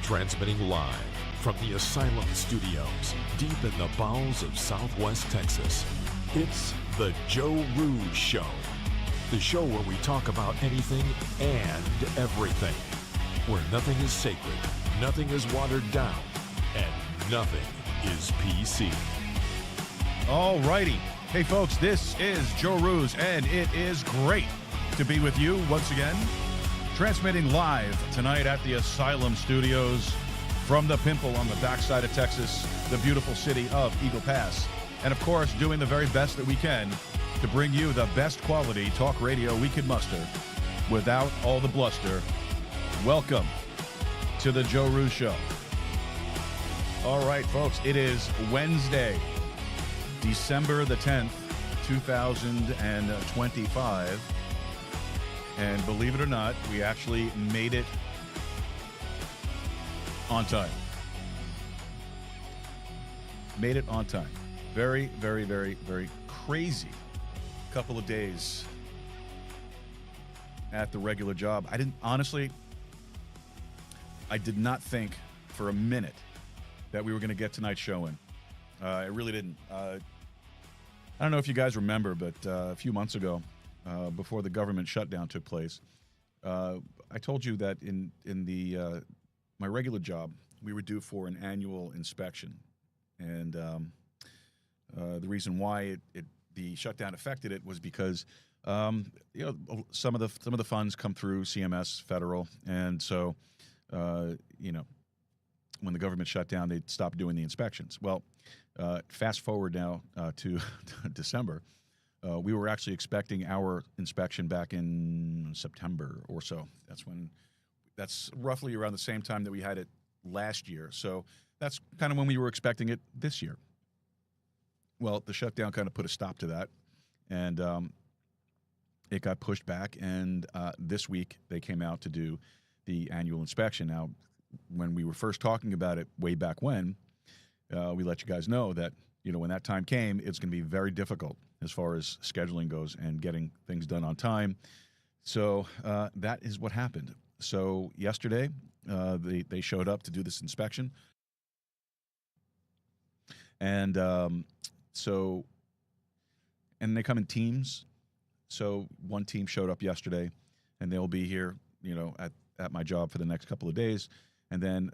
Transmitting live from the Asylum Studios, deep in the bowels of Southwest Texas. It's the Joe Rooz Show. The show where we talk about anything and everything. Where nothing is sacred, nothing is watered down, and nothing is PC. All righty. Hey, folks, this is Joe Rooz, and it is great to be with you once again. Transmitting live tonight at the Asylum Studios from the Pimple on the backside of Texas, the beautiful city of Eagle Pass. And, of course, doing the very best that we can to bring you the best quality talk radio we can muster without all the bluster. Welcome to the Joe Rooz Show. All right, folks, it is Wednesday, December the 10th, 2025. And believe it or not, we actually made it on time. Made it on time. Very, very, very, very crazy couple of days at the regular job. I did not think for a minute that we were going to get tonight's show in. I really didn't. I don't know if you guys remember, but a few months ago, before the government shutdown took place, I told you that in my regular job, we were due for an annual inspection, and the reason why the shutdown affected it was because some of the funds come through CMS federal, and so when the government shut down, they stopped doing the inspections. Well, fast forward now to December. We were actually expecting our inspection back in September or so. That's roughly around the same time that we had it last year. So that's kind of when we were expecting it this year. Well, the shutdown kind of put a stop to that, and it got pushed back. And this week they came out to do the annual inspection. Now, when we were first talking about it way back when, we let you guys know that when that time came, it's going to be very difficult as far as scheduling goes and getting things done on time. So that is what happened. So yesterday, they showed up to do this inspection. And and they come in teams. So one team showed up yesterday, and they'll be here, at my job for the next couple of days. And then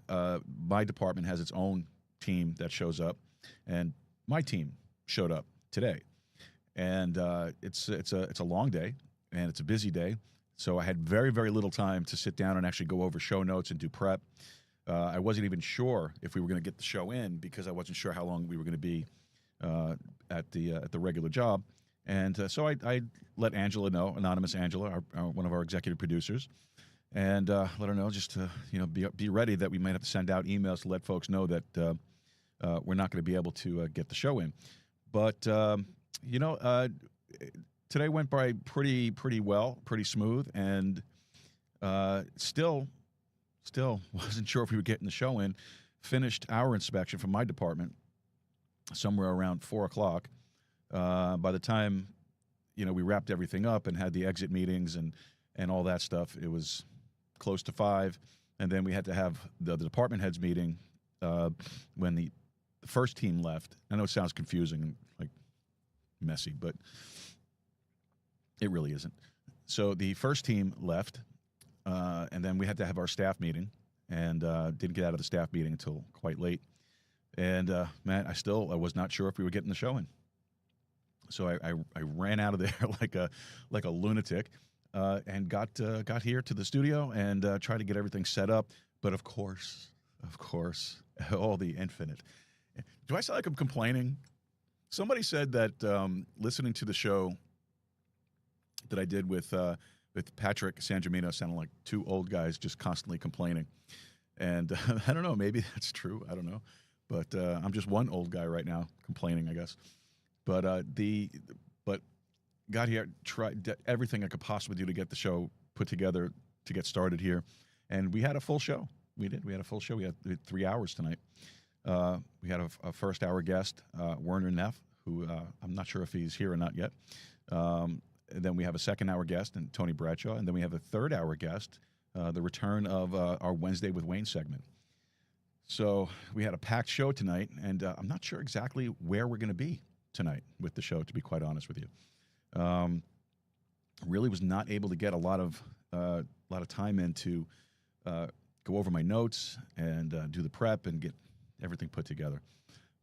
my department has its own team that shows up, and my team showed up today. And it's a long day, and it's a busy day. So I had very, very little time to sit down and actually go over show notes and do prep. I wasn't even sure if we were going to get the show in because I wasn't sure how long we were going to be at the regular job. And so I let Angela know, anonymous Angela, one of our executive producers, and let her know just to be ready that we might have to send out emails to let folks know that we're not going to be able to get the show in. But today went by pretty well, pretty smooth, and still wasn't sure if we were getting the show in. Finished our inspection from my department somewhere around 4 o'clock. By the time we wrapped everything up and had the exit meetings and all that stuff, it was close to 5, and then we had to have the department heads meeting when the first team left. I know it sounds confusing and like messy, but it really isn't. So the first team left, and then we had to have our staff meeting, and didn't get out of the staff meeting until quite late. And man, I was not sure if we were getting the show in. So I ran out of there like a lunatic, and got here to the studio and tried to get everything set up. But of course, all the infinite. Do I sound like I'm complaining? Somebody said that listening to the show that I did with Patrick San Gimino sounded like two old guys just constantly complaining. And I don't know, maybe that's true. I don't know. But I'm just one old guy right now complaining, I guess. But got here, tried everything I could possibly do to get the show put together to get started here, and we had a full show. We did. We had a full show. We had 3 hours tonight. We had a first hour guest, Werner Neff, who I'm not sure if he's here or not yet. And then we have a second hour guest, and Tony Bradshaw, and then we have a third hour guest, the return of our Wednesday with Wayne segment. So we had a packed show tonight, and I'm not sure exactly where we're going to be tonight with the show, to be quite honest with you. Really was not able to get a lot of time in to go over my notes and do the prep and get everything put together.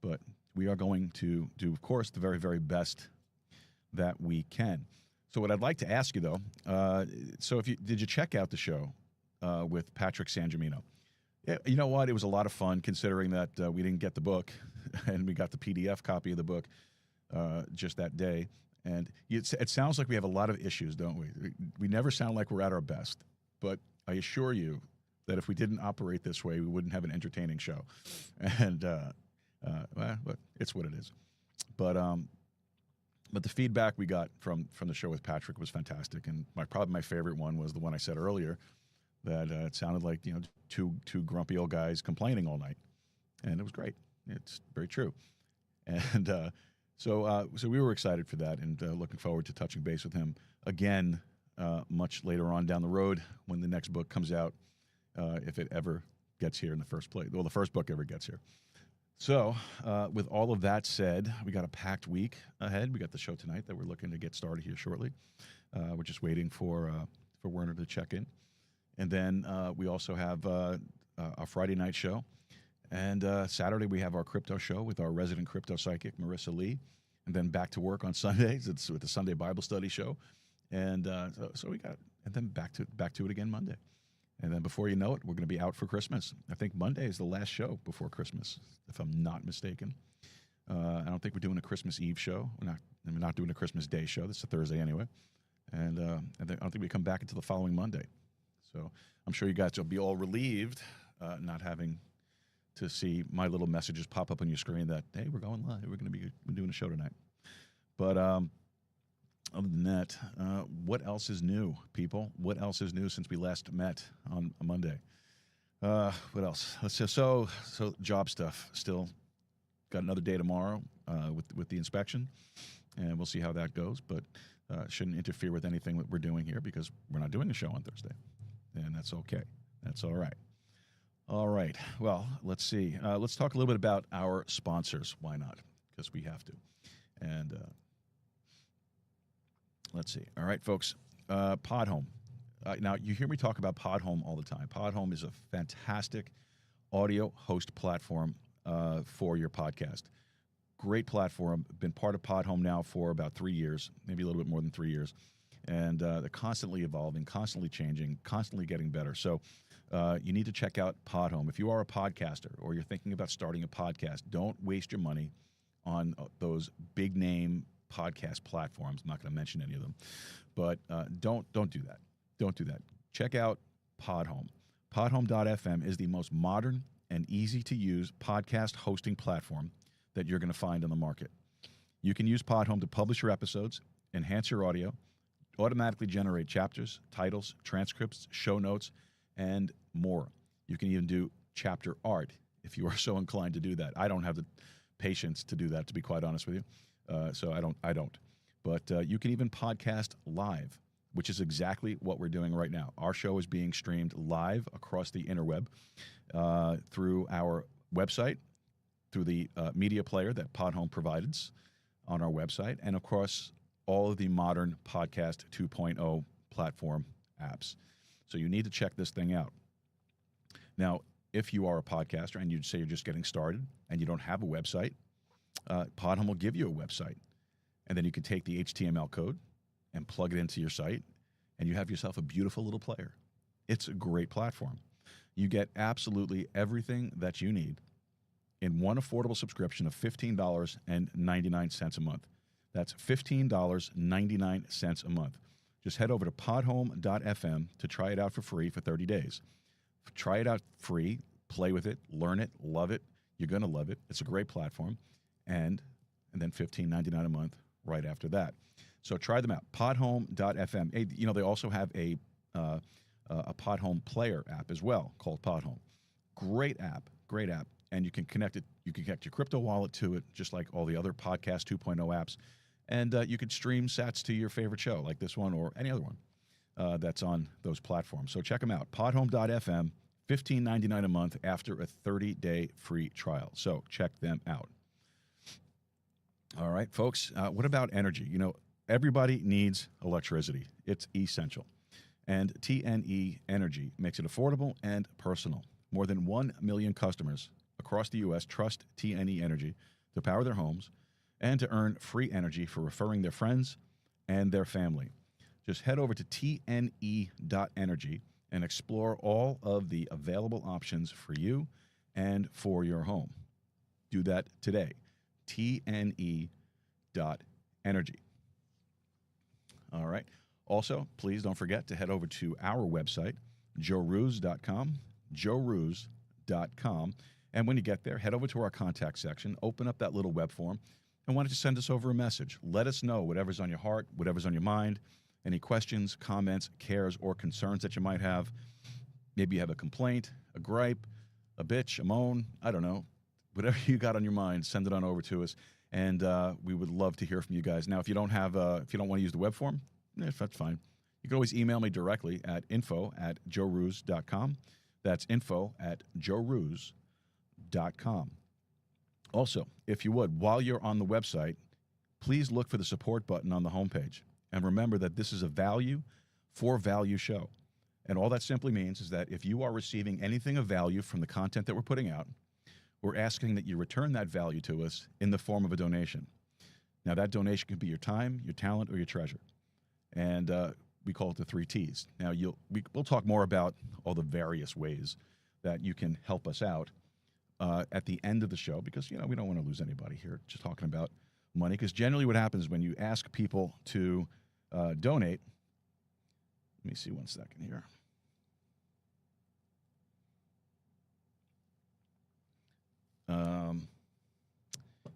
But we are going to do, of course, the very, very best that we can. So what I'd like to ask you, though, did you check out the show with Patrick San Gimino? Yeah, you know what? It was a lot of fun, considering that we didn't get the book, and we got the PDF copy of the book just that day. And it sounds like we have a lot of issues, don't we? We never sound like we're at our best. But I assure you that if we didn't operate this way, we wouldn't have an entertaining show. And but it's what it is. But the feedback we got from the show with Patrick was fantastic. And probably my favorite one was the one I said earlier, that it sounded like two grumpy old guys complaining all night, and it was great. It's very true. And so we were excited for that, and looking forward to touching base with him again much later on down the road when the next book comes out, if it ever gets here in the first place. Well, the first book ever gets here. So with all of that said, we got a packed week ahead. We got the show tonight that we're looking to get started here shortly. We're just waiting for Werner to check in. And then we also have our Friday night show. And Saturday we have our crypto show with our resident crypto psychic, Marisa Lee. And then back to work on Sundays. It's with the Sunday Bible study show. And so we got, and then back to it again Monday. And then before you know it, we're going to be out for Christmas. I think Monday is the last show before Christmas, if I'm not mistaken. I don't think we're doing a Christmas Eve show. We're not doing a Christmas Day show. This is a Thursday anyway. And I don't think we come back until the following Monday. So I'm sure you guys will be all relieved not having to see my little messages pop up on your screen that, hey, we're going live. We're doing a show tonight. But other than that, what else is new, people? What else is new since we last met on a Monday? What else? Let's see. So job stuff. Still got another day tomorrow with the inspection, and we'll see how that goes. But shouldn't interfere with anything that we're doing here, because we're not doing a show on Thursday, and that's okay. That's all right. All right. Well, let's see. Let's talk a little bit about our sponsors. Why not? Because we have to. And let's see. All right, folks. Podhome. Now, you hear me talk about Podhome all the time. Podhome is a fantastic audio host platform for your podcast. Great platform. Been part of Podhome now for about 3 years, maybe a little bit more than 3 years. And they're constantly evolving, constantly changing, constantly getting better. So you need to check out Podhome. If you are a podcaster or you're thinking about starting a podcast, don't waste your money on those big name podcast platforms. I'm not going to mention any of them, but don't do that. Don't do that. Check out Podhome. Podhome.fm is the most modern and easy to use podcast hosting platform that you're going to find on the market. You can use Podhome to publish your episodes, enhance your audio, automatically generate chapters, titles, transcripts, show notes, and more. You can even do chapter art if you are so inclined to do that. I don't have the patience to do that, to be quite honest with you. So I don't. But you can even podcast live, which is exactly what we're doing right now. Our show is being streamed live across the interweb through our website, through the media player that Podhome provides on our website, and of course, all of the modern Podcast 2.0 platform apps. So you need to check this thing out. Now, if you are a podcaster and you say you're just getting started and you don't have a website, Podhome will give you a website. And then you can take the HTML code and plug it into your site, and you have yourself a beautiful little player. It's a great platform. You get absolutely everything that you need in one affordable subscription of $15.99 a month. That's $15.99 a month. Just head over to podhome.fm to try it out for free for 30 days. Try it out free, play with it, learn it, love it. You're going to love it. It's a great platform. And then $15.99 a month right after that. So try them out. Podhome.fm. Hey, you know, they also have a Podhome player app as well called Podhome. Great app. And you can connect it. You can connect your crypto wallet to it, just like all the other Podcast 2.0 apps. And you could stream sats to your favorite show, like this one or any other one that's on those platforms. So check them out. Podhome.fm, $15.99 a month after a 30-day free trial. So check them out. All right, folks. What about energy? You know, everybody needs electricity. It's essential. And TNE Energy makes it affordable and personal. More than 1 million customers across the U.S. trust TNE Energy to power their homes and to earn free energy for referring their friends and their family. Just head over to tne.energy and explore all of the available options for you and for your home. Do that today. tne.energy. All right. Also, please don't forget to head over to our website, joerooz.com, joerooz.com. And when you get there, head over to our contact section, open up that little web form, and why don't you send us over a message? Let us know whatever's on your heart, whatever's on your mind, any questions, comments, cares, or concerns that you might have. Maybe you have a complaint, a gripe, a bitch, a moan, I don't know. Whatever you got on your mind, send it on over to us, and we would love to hear from you guys. Now, if you don't want to use the web form, that's fine. You can always email me directly at info@joerooz.com. That's info@joerooz.com. Also, if you would, while you're on the website, please look for the support button on the homepage. And remember that this is a value for value show. And all that simply means is that if you are receiving anything of value from the content that we're putting out, we're asking that you return that value to us in the form of a donation. Now, that donation can be your time, your talent, or your treasure. And we call it the 3 T's. Now, we'll talk more about all the various ways that you can help us out at the end of the show, because, you know, we don't want to lose anybody here just talking about money, because generally what happens when you ask people to donate, let me see one second here.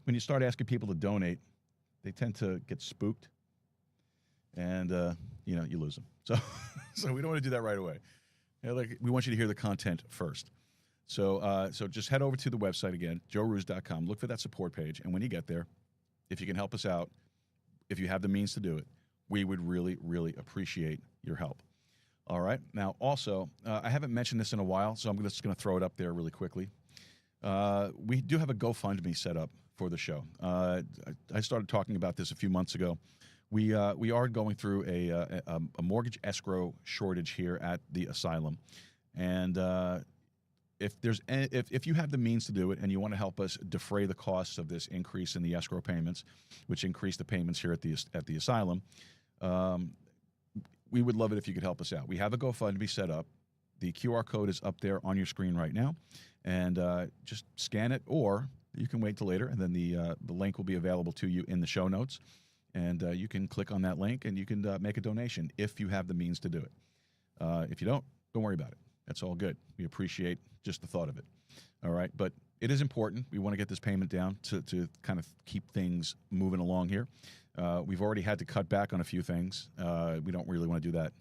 When you start asking people to donate, they tend to get spooked, and you lose them. So we don't want to do that right away. We want you to hear the content first. So just head over to the website again, joerooz.com. Look for that support page, and when you get there, if you can help us out, if you have the means to do it, we would really, really appreciate your help. All right. Now, also, I haven't mentioned this in a while, so I'm just going to throw it up there really quickly. We do have a GoFundMe set up for the show. I started talking about this a few months ago. We are going through a mortgage escrow shortage here at the asylum, and if you have the means to do it and you want to help us defray the costs of this increase in the escrow payments, which increase the payments here at the asylum, we would love it if you could help us out. We have a GoFundMe set up. The QR code is up there on your screen right now, and just scan it, or you can wait till later, and then the link will be available to you in the show notes. And you can click on that link and you can make a donation if you have the means to do it. If you don't worry about it. That's all good. We appreciate just the thought of it. All right. But it is important. We want to get this payment down to kind of keep things moving along here. We've already had to cut back on a few things. We don't really want to do that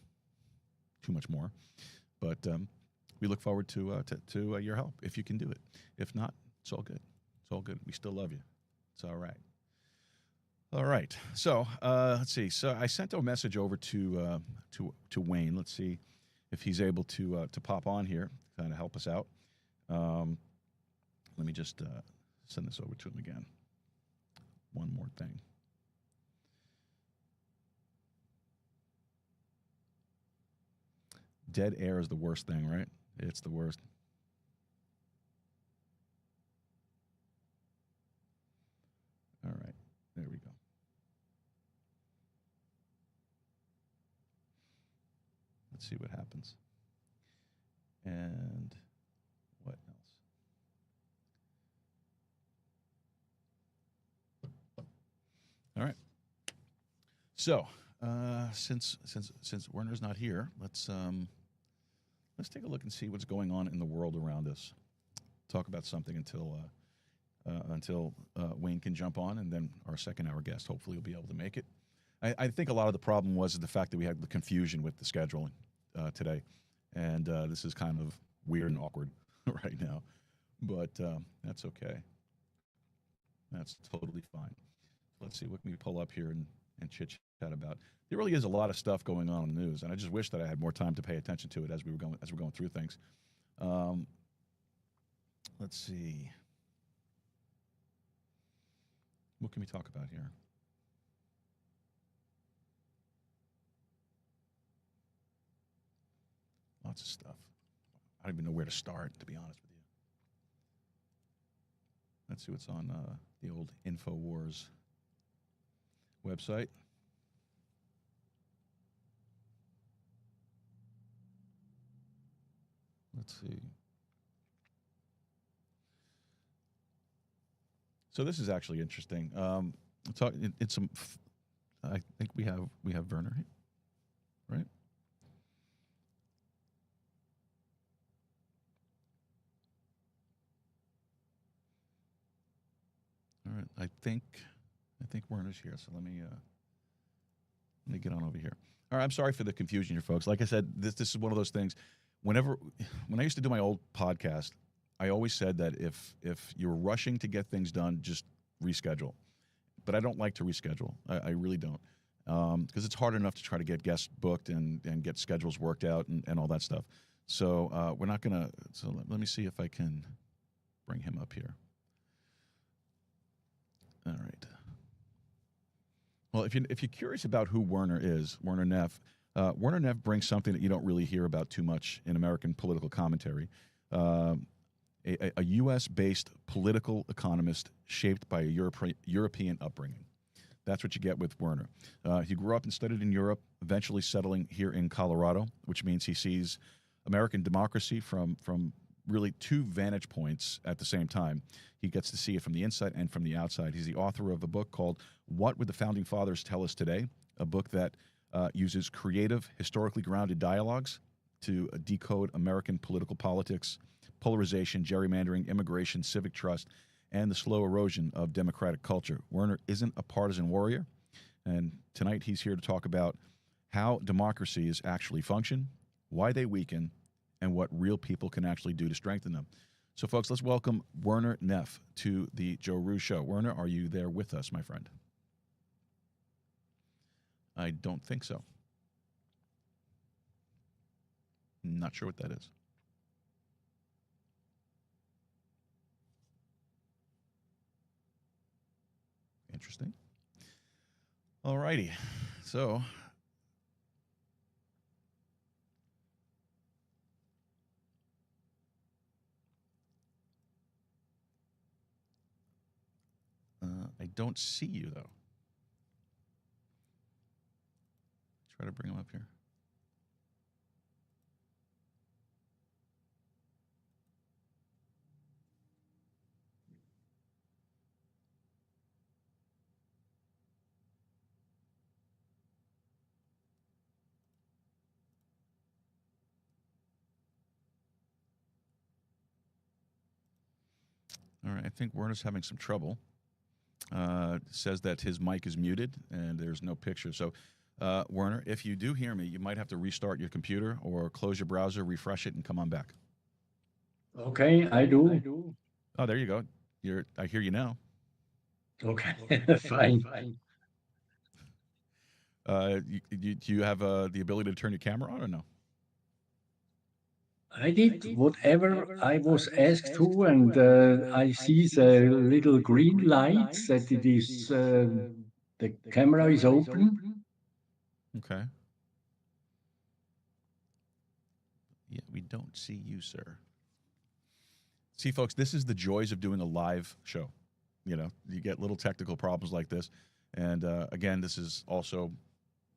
too much more. But we look forward to your help if you can do it. If not, it's all good. It's all good. We still love you. It's all right. All right. So let's see. So I sent a message over to Wayne. Let's see if he's able to pop on here, kind of help us out. Let me just send this over to him again. One more thing. Dead air is the worst thing, right? It's the worst. All right. There we go. Let's see what happens. And what else? All right. So, since Werner's not here, let's take a look and see what's going on in the world around us. Talk about something until Wayne can jump on, and then our second hour guest hopefully will be able to make it. I think a lot of the problem was the fact that we had the confusion with the scheduling today, and this is kind of weird and awkward right now, but that's okay. That's totally fine. Let's see what can we pull up here and chit-chat about. There really is a lot of stuff going on in the news, and I just wish that I had more time to pay attention to it as we're going through things. Let's see. What can we talk about here? Lots of stuff. I don't even know where to start, to be honest with you. Let's see what's on the old InfoWars website. Let's see. So this is actually interesting. It's some. I think we have Werner here, right? All right. I think Werner's here. So let me get on over here. All right. I'm sorry for the confusion here, folks. Like I said, this is one of those things. When I used to do my old podcast, I always said that if you're rushing to get things done, just reschedule. But I don't like to reschedule. I really don't, because it's hard enough to try to get guests booked and get schedules worked out and all that stuff. So we're not gonna. So let me see if I can bring him up here. All right. Well, if you're curious about who Werner is, Werner Neff brings something that you don't really hear about too much in American political commentary. A U.S.-based political economist shaped by a European upbringing. That's what you get with Werner. He grew up and studied in Europe, eventually settling here in Colorado, which means he sees American democracy from really two vantage points at the same time. He gets to see it from the inside and from the outside. He's the author of a book called What Would the Founding Fathers Tell Us Today?, a book that uses creative, historically grounded dialogues to decode American political politics, polarization, gerrymandering, immigration, civic trust, and the slow erosion of democratic culture. Werner isn't a partisan warrior, and tonight he's here to talk about how democracies actually function, why they weaken, and what real people can actually do to strengthen them. So, folks, let's welcome Werner Neff to the Joe Rooz Show. Werner, are you there with us, my friend? I don't think so. Not sure what that is. Interesting. All righty. So I don't see you, though. Try to bring him up here. right, I think Werner's having some trouble. Says that his mic is muted and there's no picture. So, Werner, if you do hear me, you might have to restart your computer or close your browser, refresh it, and come on back. Okay, I do. Oh, there you go. I hear you now. Okay, fine. Do you have the ability to turn your camera on or no? I did whatever I was asked to, and I see the little green lights that it is the camera is open. Okay. Yeah, we don't see you, sir. See, folks, this is the joys of doing a live show. You know, you get little technical problems like this. And again, this is also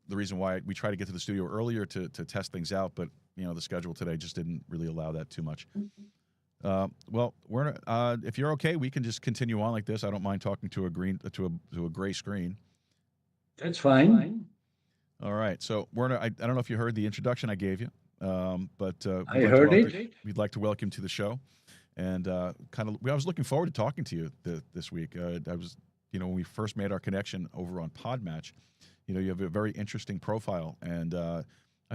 the reason why we try to get to the studio earlier to test things out. But, you know, the schedule today just didn't really allow that too much. Well, Werner, if you're okay, we can just continue on like this. I don't mind talking to a gray screen. That's fine. All right. So, Werner, I don't know if you heard the introduction I gave you, but I heard we'd like to welcome you to the show. And I was looking forward to talking to you this week. I was, when we first made our connection over on Podmatch, you have a very interesting profile, and I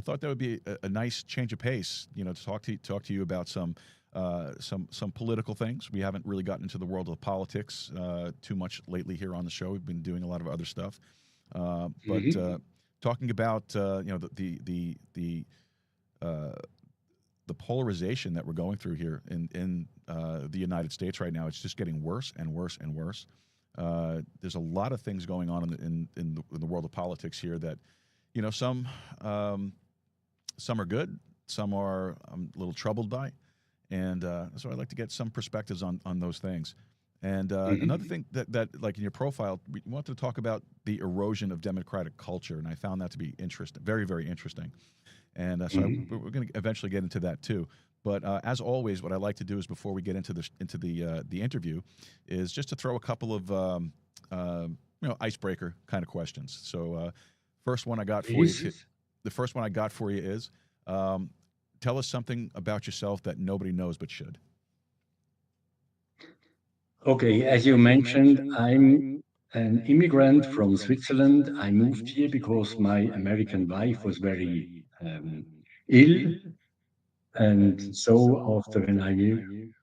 thought that would be a nice change of pace, to talk to you about some political things. We haven't really gotten into the world of politics too much lately here on the show. We've been doing a lot of other stuff, but talking about the polarization that we're going through here in the United States right now. It's just getting worse and worse and worse. There's a lot of things going on in the world of politics here that, some are good, some are I'm a little troubled by, and so I'd like to get some perspectives on those things. And another thing that like in your profile, we wanted to talk about the erosion of democratic culture, and I found that to be interesting, very, very interesting. And we're going to eventually get into that too. But as always, what I like to do is before we get into the interview, is just to throw a couple of icebreaker kind of questions. So first one I got for you. The first one I got for you is tell us something about yourself that nobody knows but should. Okay, as you mentioned, I'm an immigrant from Switzerland. I moved here because my American wife was very ill. And so after when I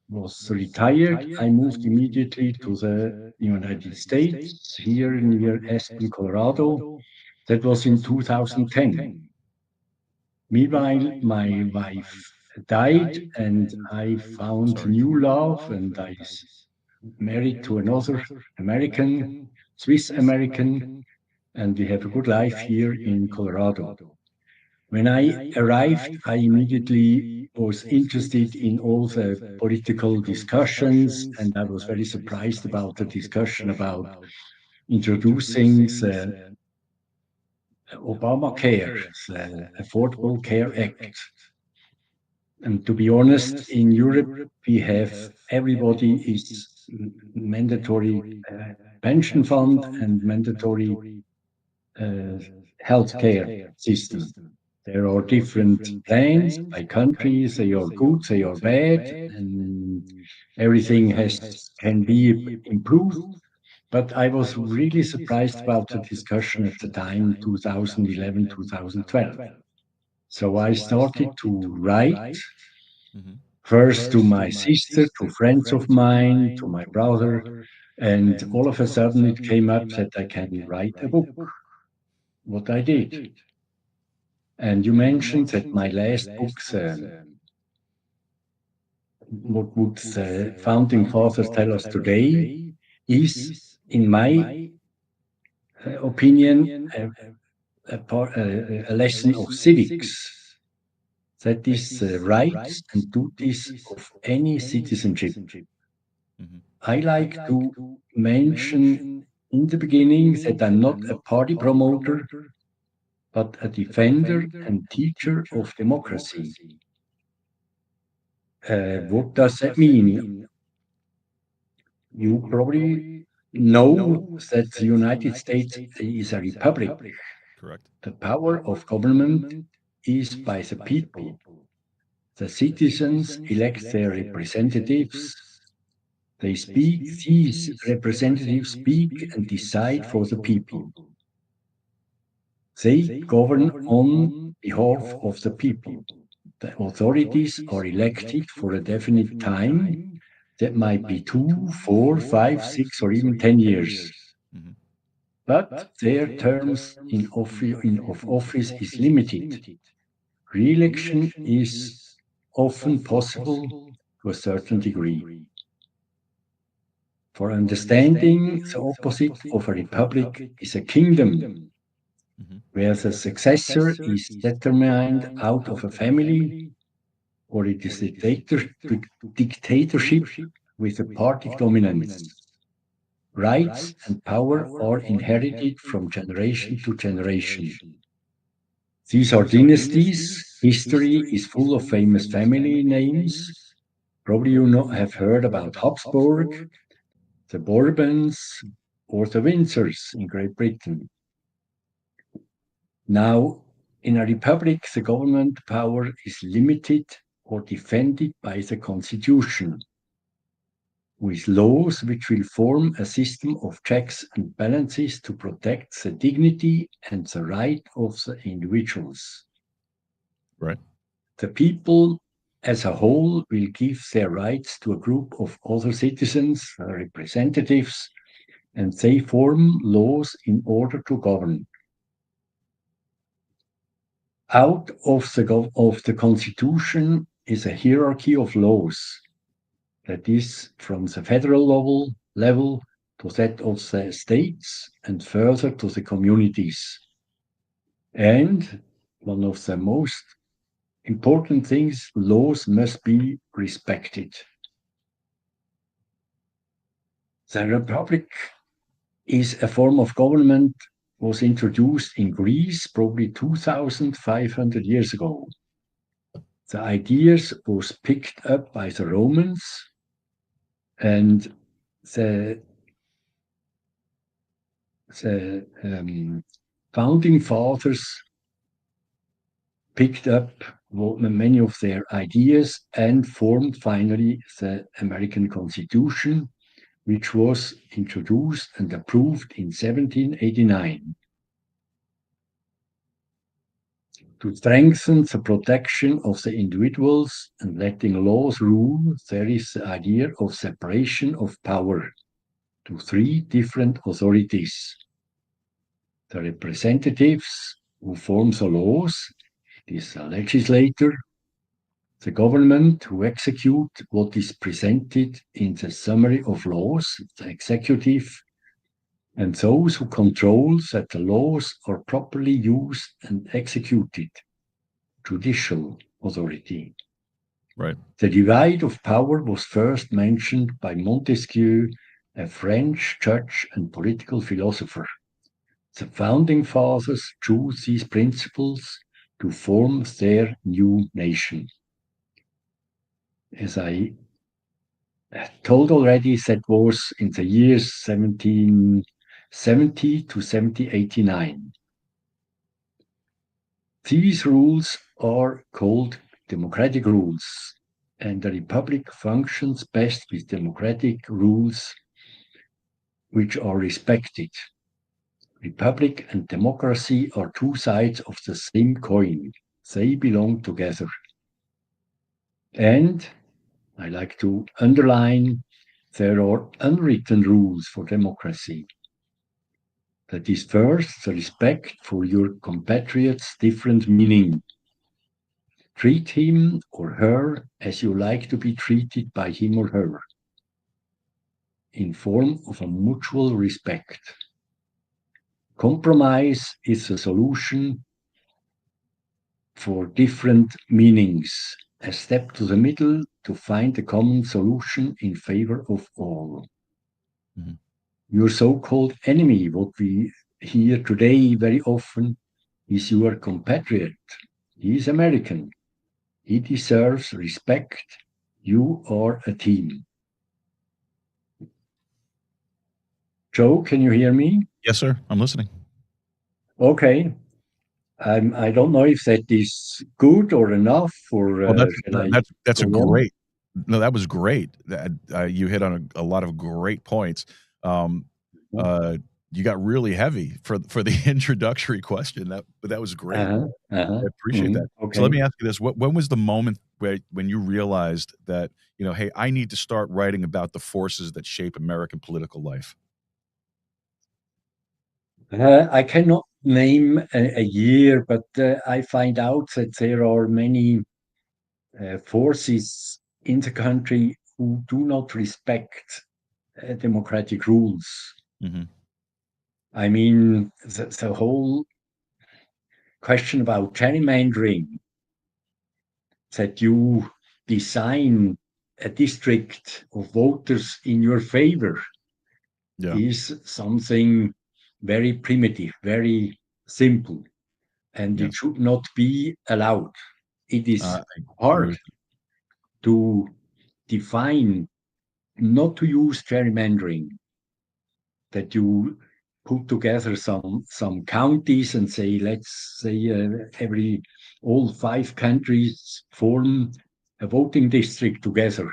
was retired, I moved immediately to the United States, here near Aspen, Colorado. That was in 2010. Meanwhile, my wife died and I found Sorry. new love and married to another American, Swiss American, and we have a good life here in Colorado. When I arrived, I immediately was interested in all the political discussions, and I was very surprised about the discussion about introducing the Obamacare, the Affordable Care Act. And to be honest, in Europe, we have everybody is mandatory pension fund and mandatory uh, healthcare system. There are different plans by countries. They are good, they are bad, and everything can be improved. But I was really surprised about the discussion at the time, 2011, 2012. So I started to write Mm-hmm. first to my sister, to friends of mine, to my brother, and all of a sudden it came up that I can write a book, what I did. And you mentioned that my last books, what would the founding fathers tell us today, is, in my opinion, a lesson of civics. That is the rights and duties of any citizenship. Mm-hmm. I like to mention in the beginning that I'm not a party promoter, but a defender and teacher of democracy. What does that mean? You probably know that the United States is a republic. Correct. The power of government is by the people. The citizens elect their representatives. They speak, these representatives speak and decide for the people. They govern on behalf of the people. The authorities are elected for a definite time. That might be 2, 4, 5, 6, or even 10 years. Mhm. But their terms of office is limited. Re-election is often possible to a certain degree. For understanding, the opposite of a republic is a kingdom, Mhm. where the successor is determined out of a family, or it is a dictatorship with a party dominance. Rights and power are inherited from generation to generation. These are dynasties. History is full of famous family names. Probably have heard about Habsburg, the Bourbons, or the Windsors in Great Britain. Now, in a republic, the government power is limited or defended by the constitution, with laws which will form a system of checks and balances to protect the dignity and the right of the individuals. Right. The people as a whole will give their rights to a group of other citizens, representatives, and they form laws in order to govern. Out of the Constitution is a hierarchy of laws that is from the federal level to that of the states and further to the communities. And one of the most important things, laws must be respected. The republic is a form of government was introduced in Greece probably 2,500 years ago. The ideas was picked up by the Romans, and the founding fathers picked up many of their ideas and formed finally the American Constitution, which was introduced and approved in 1789. To strengthen the protection of the individuals and letting laws rule, there is the idea of separation of power to three different authorities. The representatives who form the laws, is the legislator, the government who execute what is presented in the summary of laws, the executive, and those who control that the laws are properly used and executed, judicial authority. Right. The divide of power was first mentioned by Montesquieu, a French judge and political philosopher. The founding fathers chose these principles to form their new nation. As I told already, that was in the years 1770 to 1789. These rules are called democratic rules, and the republic functions best with democratic rules which are respected. Republic and democracy are two sides of the same coin. They belong together. And I like to underline there are unwritten rules for democracy. That is first, the respect for your compatriot's different meaning. Treat him or her as you like to be treated by him or her, in form of a mutual respect. Compromise is a solution for different meanings, a step to the middle to find a common solution in favor of all. Mhm. Your so-called enemy, what we hear today very often, is your compatriot. He is American. He deserves respect. You are a team. Joe, can you hear me? Yes, sir. I'm listening. Okay. I don't know if that is good or enough, or Well, shall I that's a go on? No, that was great. You hit on a lot of great points. Um, you got really heavy for the introductory question. That was great. I appreciate that. So let Okay. me ask you this: when was the moment when you realized that hey, I need to start writing about the forces that shape American political life? I cannot name a year, but I find out that there are many forces in the country who do not respect democratic rules. Hmm. I mean, the whole question about gerrymandering, that you design a district of voters in your favor, Yeah, is something very primitive, very simple, and yeah. it should not be allowed. It is I agree hard with to define, not to use gerrymandering, that you put together some counties and say, let's say all 5 countries form a voting district together.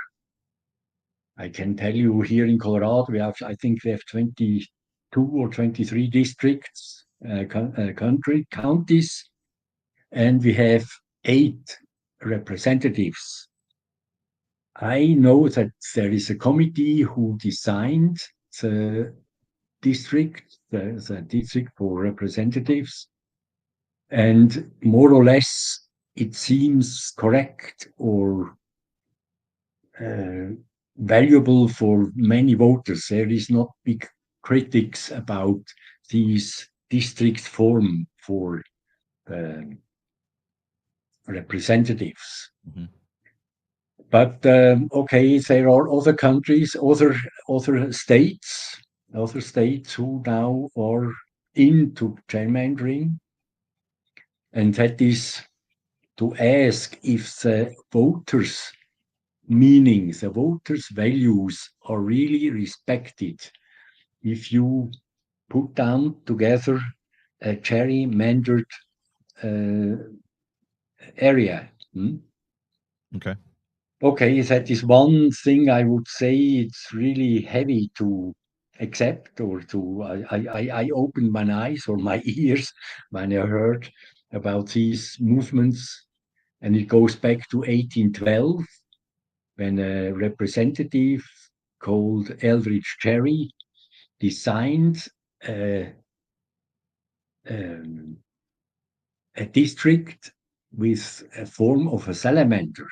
I can tell you here in Colorado, I think we have 22 or 23 districts, counties, and we have 8 representatives. I know that there is a committee who designed the the district for representatives, and more or less it seems correct or uh, valuable for many voters. There is not big critics about these district form for representatives. Mhm. But okay, there are other countries, other states, other states who now are into gerrymandering, and that is to ask if the voters' meaning, the voters' values are really respected. If you put down together a gerrymandered uh, area. Okay. Okay, that is one thing I would say it's really heavy to accept, or to I opened my eyes or my ears when I heard about these movements, and it goes back to 1812 when a representative called Eldridge Cherry designed a, um, a district with a form of a salamander.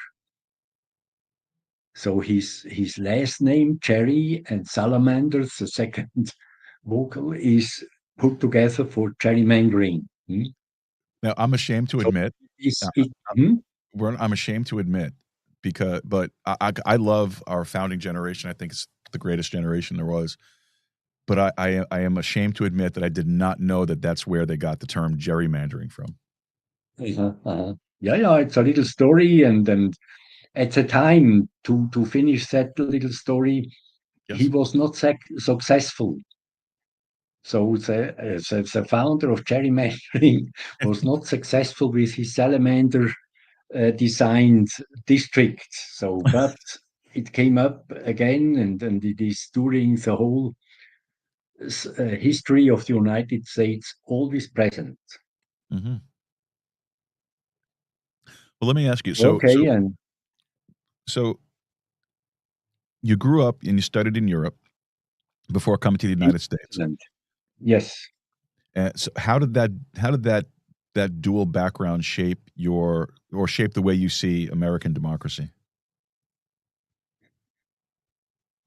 So his last name, Cherry, and Salamanders, the second vocal, is put together for gerrymandering. Now I'm ashamed to So admit. it's Uh, it. I'm ashamed to admit but I love our founding generation. I think it's the greatest generation there was. But I am ashamed to admit that I did not know that that's where they got the term gerrymandering from. Yeah, yeah, it's a little story, and at the time, to finish that little story, he Yes. was not successful. So the founder of gerrymandering was not successful with his salamander designed district. So, but it came up again, and it is during the whole history of the United States always present. Mhm. Well, let me ask you. Okay, and So you grew up and you studied in Europe before coming to the in United States. Switzerland, yes. So how did that dual background shape the way you see American democracy?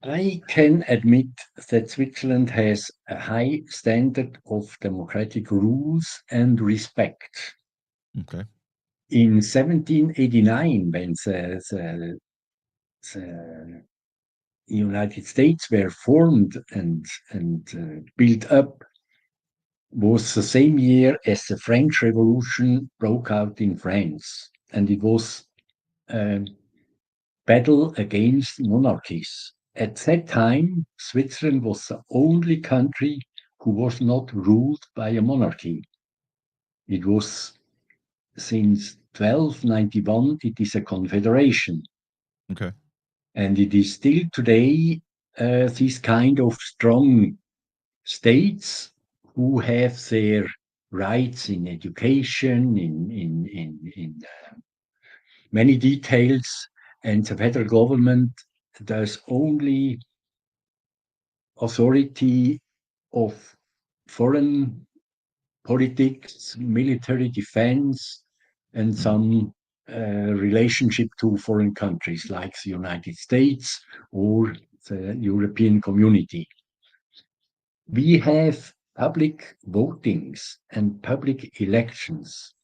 I can admit that Switzerland has a high standard of democratic rules and respect. Okay. In 1789, when the United States were formed and built up, was the same year as the French Revolution broke out in France, and it was a battle against monarchies. At that time, Switzerland was the only country who was not ruled by a monarchy. It was since 1291, it is a confederation. Okay. And it is still today this kind of strong states who have their rights in education, in many details, and the federal government does only authority of foreign politics, military defense, and some relationship to foreign countries like the United States or the European Community. We have public votings and public elections.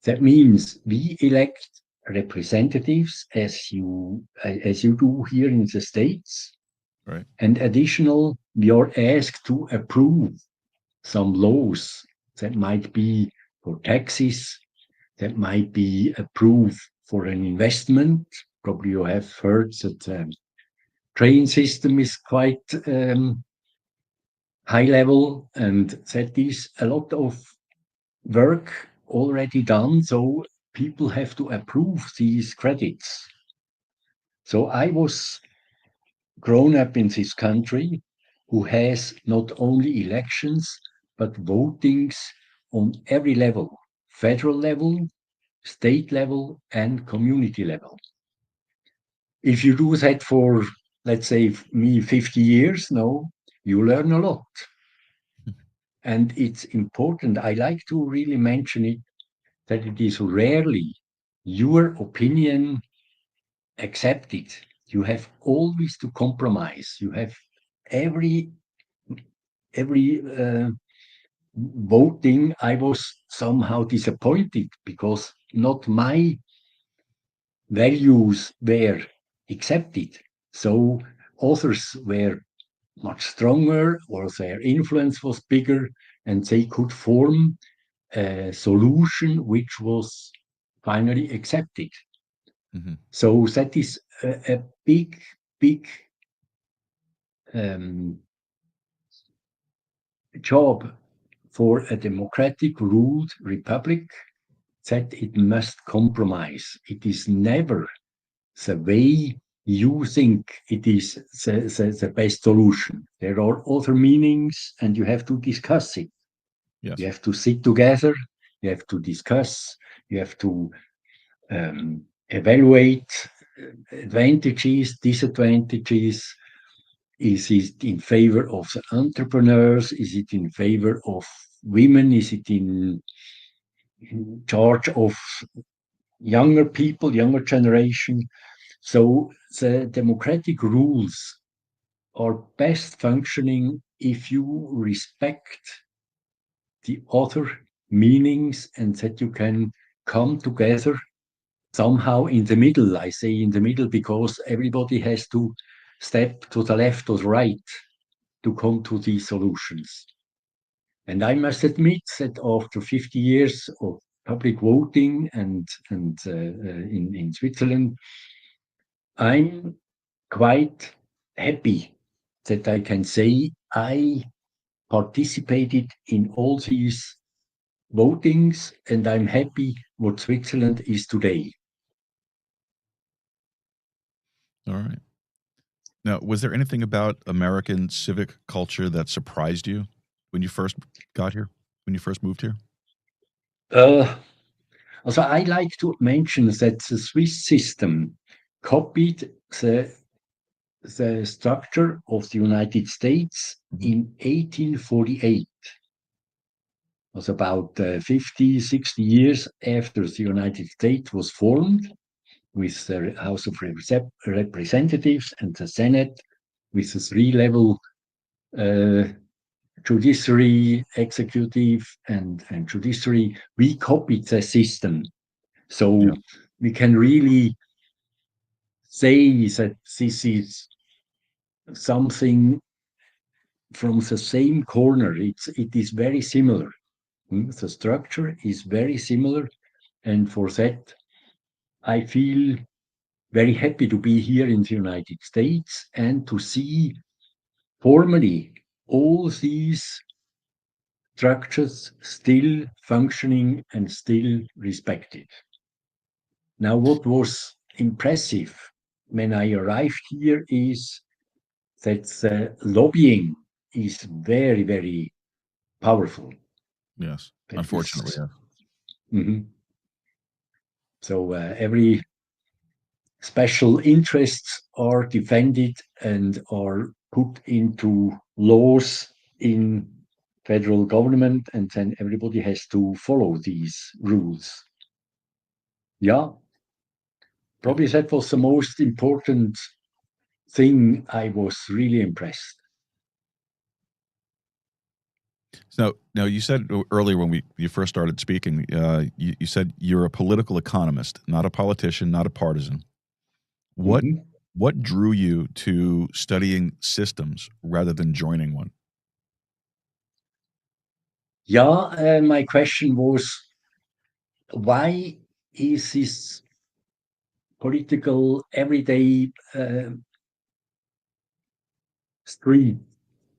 That means we elect representatives as you do here in the States. Right. And additional, we are asked to approve some laws that might be for taxes, that might be approved for an investment. Probably you have heard that the train system is quite high level, and that is a lot of work already done. So people have to approve these credits. So I was grown up in this country who has not only elections, but votings on every level, federal level, state level, and community level. If you do that for, let's say, me 50 years, no, you learn a lot. And it's important, I like to really mention it, that it is rarely your opinion accepted. You have always to compromise. You have every voting, I was somehow disappointed because not my values were accepted. So others were much stronger, or their influence was bigger, and they could form a solution which was finally accepted. Mm-hmm. So that is a big, big job for a democratic ruled republic, that it must compromise. It is never the way you think it is the best solution. There are other meanings, and you have to discuss it. Yes. You have to sit together, you have to discuss, you have to evaluate advantages, disadvantages. Is it in favor of the entrepreneurs? Is it in favor of women? Is it in charge of younger people, younger generation? So the democratic rules are best functioning if you respect the other meanings and that you can come together somehow in the middle. I say in the middle because everybody has to step to the left or right to come to these solutions. And I must admit that after 50 years of public voting and in Switzerland, I'm quite happy that I can say I participated in all these votings, and I'm happy what Switzerland is today. All right. Now, was there anything about American civic culture that surprised you when you first got here, when you first moved here? Also, I like to mention that the Swiss system copied the structure of the United States in 1848. It was about 50, 60 years after the United States was formed, with the House of Representatives and the Senate, with the three-level judiciary, executive, and judiciary. We copied the system. So we can really say that this is something from the same corner. It is very similar. The structure is very similar, and for that, I feel very happy to be here in the United States and to see formally all these structures still functioning and still respected. Now, what was impressive when I arrived here is that lobbying is very, very powerful. Yes, That unfortunately, is, yeah. Mhm. So every special interests are defended and are put into laws in federal government, and then everybody has to follow these rules. Yeah, Yeah. probably that was the most important thing. I was really impressed. So now you said earlier when you first started speaking, you said you're a political economist, not a politician, not a partisan. What Mhm. what drew you to studying systems rather than joining one? Yeah, my question was, why is this political everyday street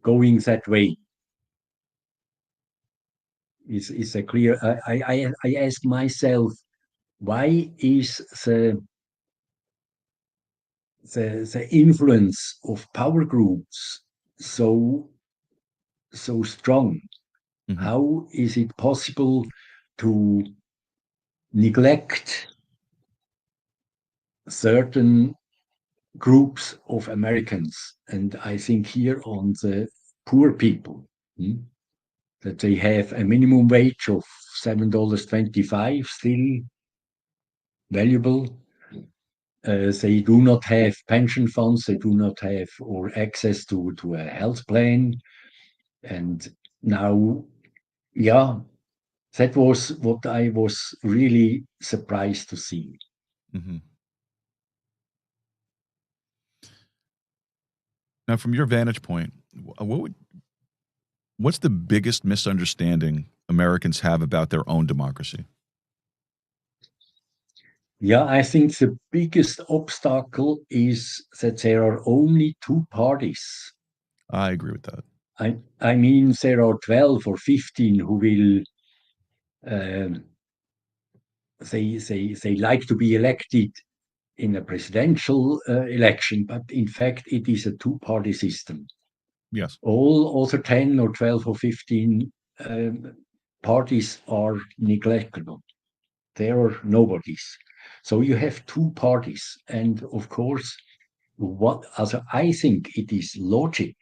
going that way? Is a clear? I ask myself, why is the influence of power groups so so strong? Hmm. How is it possible to neglect certain groups of Americans? And I think here on the poor people, that they have a minimum wage of $7.25, still valuable. They do not have pension funds, they do not have or access to a health plan. And now, yeah, that was what I was really surprised to see. Hmm. Now, from your vantage point, what's the biggest misunderstanding Americans have about their own democracy? Yeah, I think the biggest obstacle is that there are only two parties. I agree with that. I mean, there are 12 or 15 who will, um, they like to be elected in a presidential election, but in fact, it is a two-party system. Yes. All other 10 or 12 or 15 parties are neglectable. There are nobodies. So you have two parties. And of course, also I think it is logic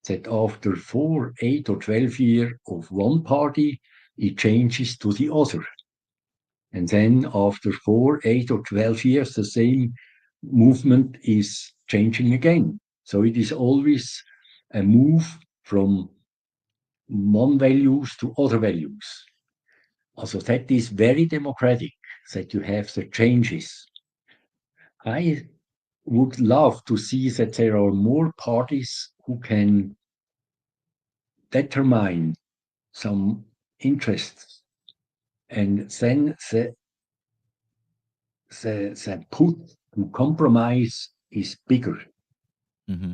that after 4, 8, or 12 years of one party, it changes to the other. And then after 4, 8, or 12 years, the same movement is changing again. So it is always a move from one values to other values. Also, that is very democratic, that you have the changes. I would love to see that there are more parties who can determine some interests, and then the put to compromise is bigger. Hmm.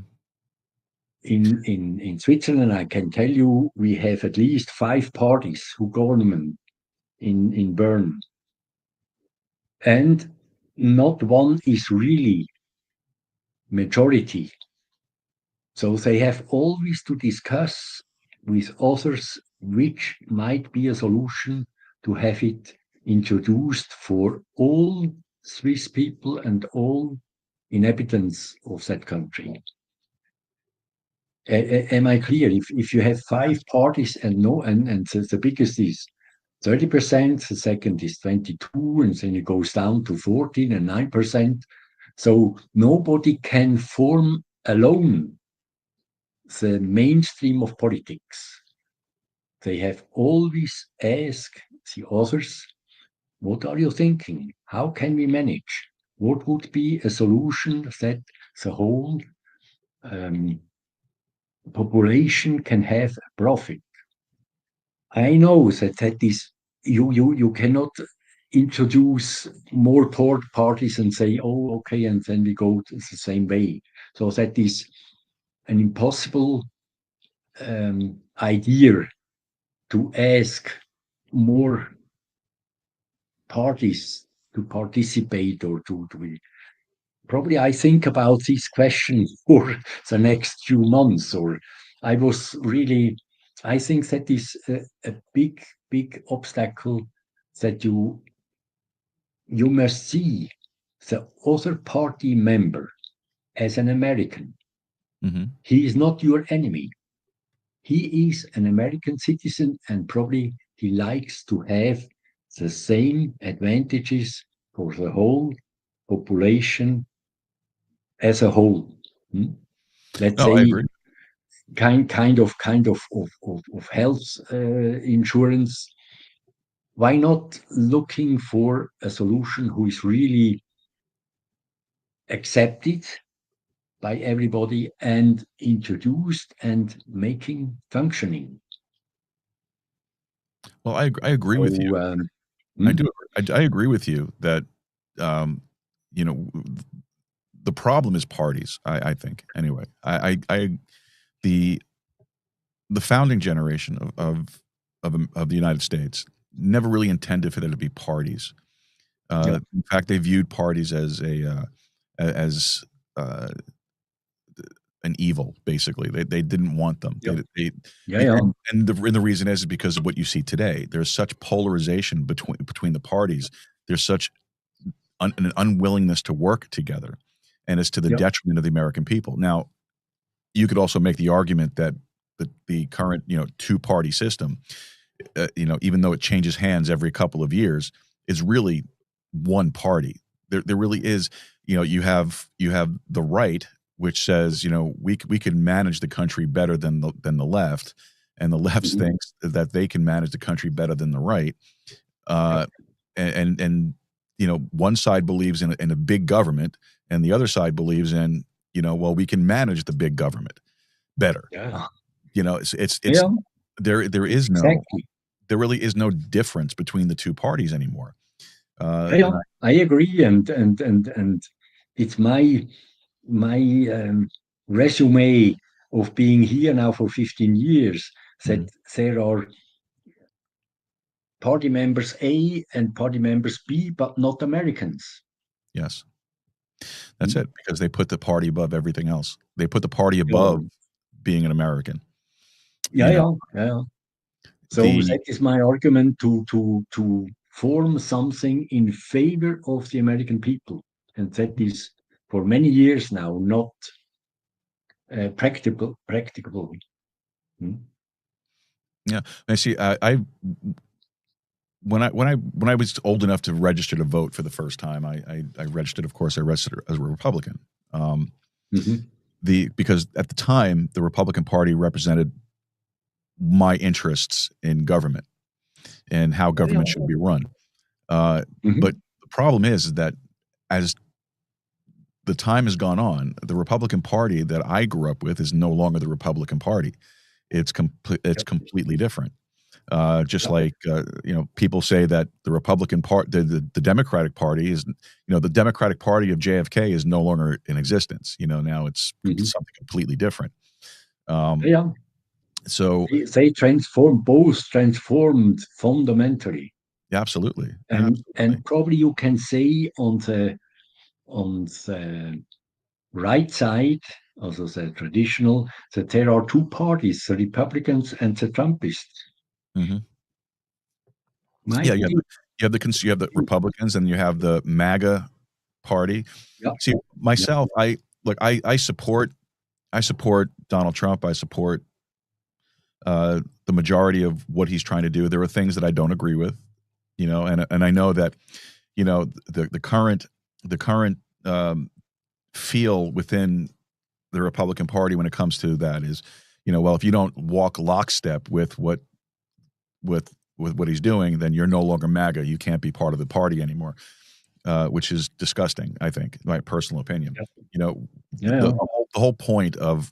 In Switzerland, I can tell you, we have at least 5 parties who govern in Bern, and not one is really majority. So they have always to discuss with others which might be a solution to have it introduced for all Swiss people and all inhabitants of that country. Am I clear? If you have 5 parties and no, and the biggest is 30%, the second is 22, and then it goes down to 14 and 9%. So nobody can form alone the mainstream of politics. They have always asked the others, what are you thinking? How can we manage? What would be a solution that the whole um, population can have a profit? I know that is you cannot introduce more parties and say, oh, okay, and then we go the same way. So that is an impossible idea to ask more parties to participate or to probably I think about this question for the next few months, or I think that is a big obstacle that you must see the other party member as an American. Mhm. He is not your enemy. He is an American citizen, and probably he likes to have the same advantages for the whole population as a whole. Hmm? Let's No, I say agree. kind of health insurance. Why not looking for a solution who is really accepted by everybody and introduced and making functioning? Well, I agree with you. So, I hmm? do. I agree with you that, um, you know, the problem is parties. I think anyway. The the founding generation of the United States never really intended for there to be parties. Yeah, In fact, they viewed parties as as uh, an evil. Basically, they didn't want them. yeah, They yeah, yeah, and the reason is because of what you see today. There's such polarization between the parties. There's such an unwillingness to work together, and it's to the yeah. detriment of the American people. Now, you could also make the argument that the current two-party system, even though it changes hands every couple of years, is really one party. There really is. You have the right, which says we can manage the country better than the left, and the left Mhm. thinks that they can manage the country better than the right. Yeah, Uh, and one side believes in a big government, and the other side believes in well, we can manage the big government better. yeah, It's yeah, there is no exactly. there really is no difference between the two parties anymore. Yeah, yeah, And I agree, and it's my resume of being here now for 15 years that Mhm. there are party members A and party members B, but not Americans. Yes, that's Mm. it, because they put the party above everything else. They put the party Yeah, above being an American. yeah, You know, yeah, yeah. So the that is my argument to form something in favor of the American people, and that is for many years now not practicable. Mm. yeah, I see. I when I was old enough to register to vote for the first time, I registered. Of course, I registered as a Republican. Um, Mhm. because at the time, the Republican Party represented my interests in government and how Yeah, yeah. government should be run. But Mhm. the problem is that as the time has gone on, the Republican Party that I grew up with is no longer the Republican Party. It's Yep. completely different. Just Yep. like people say that the Republican part, the Democratic Party is, the Democratic Party of JFK is no longer in existence. Now it's Mhm. something completely different. Um, Yeah, yeah. so They transformed fundamentally, absolutely, and absolutely. probably you can say on the right side, also the traditional, that there are two parties, the Republicans and the Trumpists. Hmm. Yeah, Might be. you have the Republicans and you have the MAGA party. Yeah, See, yeah. myself, I support Donald Trump. I support the majority of what he's trying to do. There are things that I don't agree with, and I know that the current feel within the Republican Party when it comes to that is, well, if you don't walk lockstep with what he's doing, then you're no longer MAGA. You can't be part of the party anymore, which is disgusting. I think, my personal opinion. Yeah, You know, yeah, the whole point of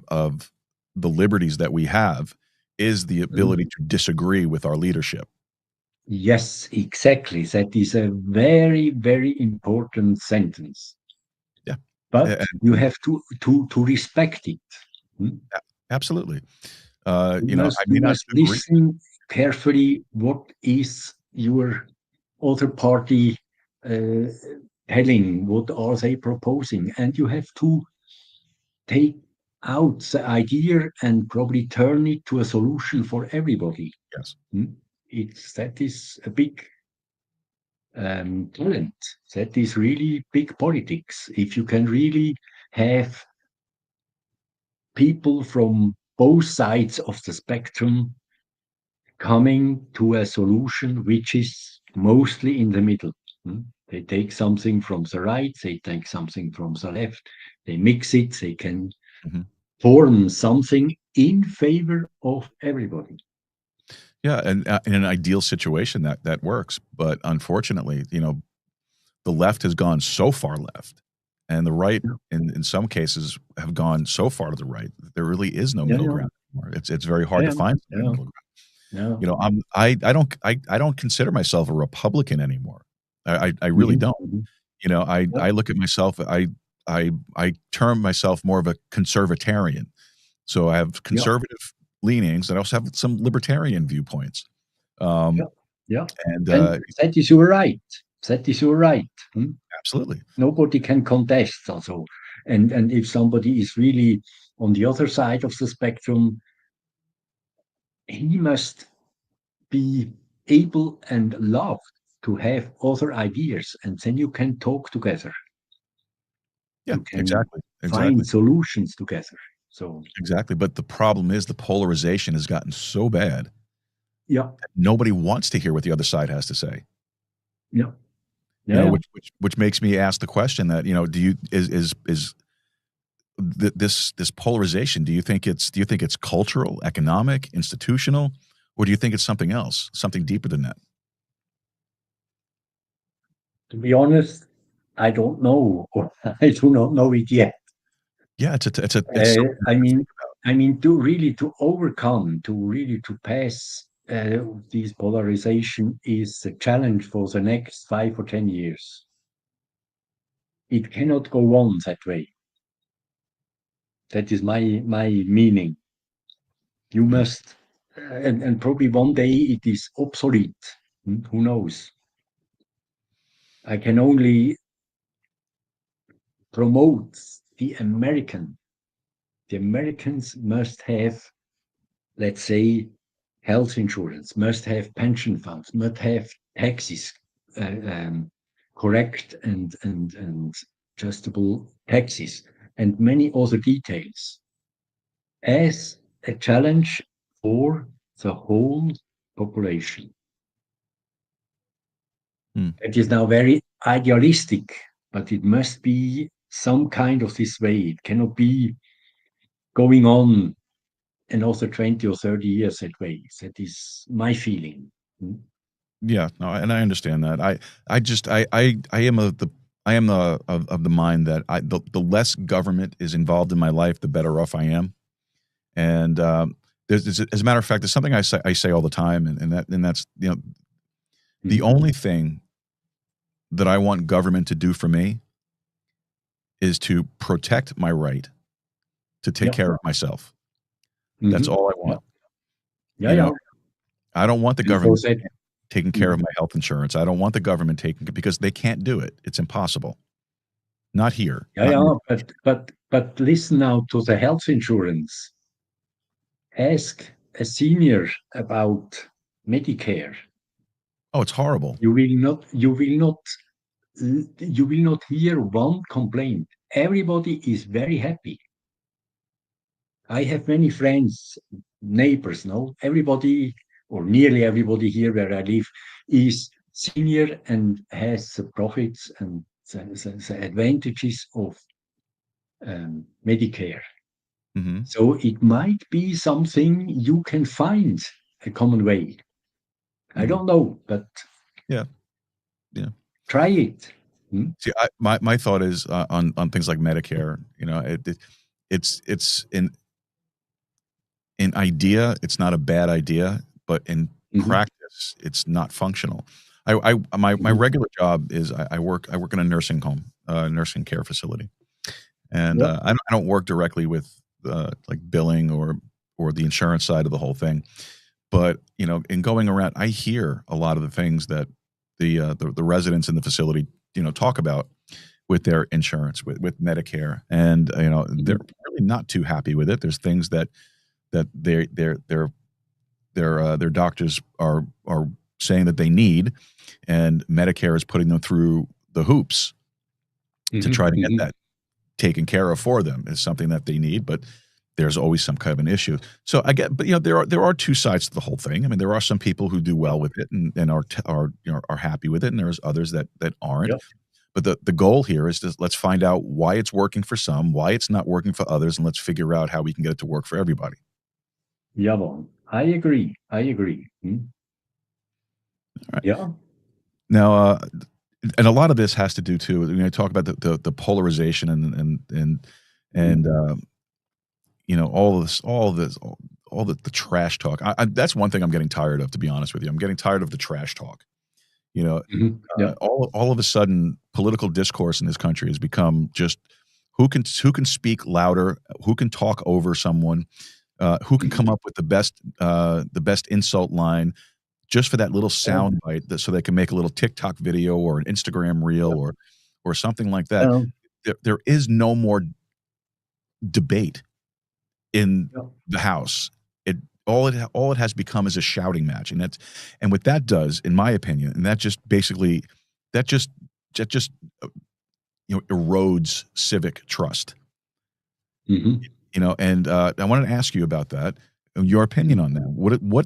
of the liberties that we have is the Mhm. ability to disagree with our leadership. Yes, exactly. That is a very important sentence. Yeah, But you and have to respect it. Hmm? absolutely. I You may not must agree. listen carefully. What is your other party uh, telling what are they proposing, and you have to take out the idea and probably turn it to a solution for everybody. Yes. That is a big talent. That is really big politics. If you can really have people from both sides of the spectrum coming to a solution which is mostly in the middle. They take something from the right, they take something from the left, they mix it, they can form something in favor of everybody. Yeah, and in an ideal situation that works, but unfortunately, the left has gone so far left, and the right, in some cases, have gone so far to the right that there really is no middle ground anymore. It's very hard to find middle ground. I don't consider myself a Republican anymore. I really don't. I look at myself. I term myself more of a conservatarian. So I have conservative leanings, and I also have some libertarian viewpoints. And And that is your right. That is your right. Absolutely. Nobody can contest also. And if somebody is really on the other side of the spectrum, he must be able and loved to have other ideas, and then you can talk together. Yeah, you can exactly. find solutions together. So exactly, but the problem is the polarization has gotten so bad. Yeah. Nobody wants to hear what the other side has to say. Yeah. Which makes me ask the question that, do you is this polarization, do you think it's cultural, economic, institutional, or do you think it's something else, something deeper than that? To be honest, I don't know, or I do not know it yet. Yeah, it's I mean, to overcome, to pass this polarization is a challenge for the next 5 or 10 years. It cannot go on that way. That is my meaning. You must, and probably one day it is obsolete. Who knows? I can only promote the American. The Americans must have, let's say, health insurance, must have pension funds, must have taxes, correct and justable taxes, and many other details as a challenge for the whole population. It is now very idealistic, but it must be some kind of this way. It cannot be going on another 20 or 30 years that way. That is my feeling. Yeah, no, and I understand that. I am of the mind that the less government is involved in my life, the better off I am. And as a matter of fact, there's something I say all the time, and that's the only thing that I want government to do for me is to protect my right to take care of myself. That's all I want. I don't want the government taking care of my health insurance. I don't want the government because they can't do it. It's impossible. Not here. But listen now to the health insurance. Ask a senior about Medicare. Oh, it's horrible. You will not hear one complaint. Everybody is very happy. I have many friends, neighbors, everybody or nearly everybody here where I live is senior and has the profits and the advantages of Medicare. So it might be something you can find a common way. I don't know, but yeah, try it. See, my thought is on things like Medicare. It's in idea, it's not a bad idea, but in practice, it's not functional. My regular job is I work in a nursing home, nursing care facility, and I don't work directly with like billing or the insurance side of the whole thing. But in going around, I hear a lot of the things that the residents in the facility talk about with their insurance, with Medicare, and they're really not too happy with it. There's things that their doctors are saying that they need, and Medicare is putting them through the hoops to try to get that taken care of for them. Is something that they need, but there's always some kind of an issue. So I get, but there are two sides to the whole thing. I mean, there are some people who do well with it and are happy with it, and there's others that aren't. Yep. But the goal here is to let's find out why it's working for some, why it's not working for others, and let's figure out how we can get it to work for everybody. Yeah, well, I agree. Right. Yeah. Now, and a lot of this has to do too. Talk about the polarization and all the trash talk. That's one thing I'm getting tired of, to be honest with you. I'm getting tired of the trash talk. Yeah. All of a sudden, political discourse in this country has become just who can speak louder, who can talk over someone, who can come up with the best insult line, just for that little sound bite, so they can make a little TikTok video or an Instagram reel or something like that. There is no more debate in the House. All it has become is a shouting match, and what that does, in my opinion, and that just erodes civic trust. And I wanted to ask you about that. Your opinion on that.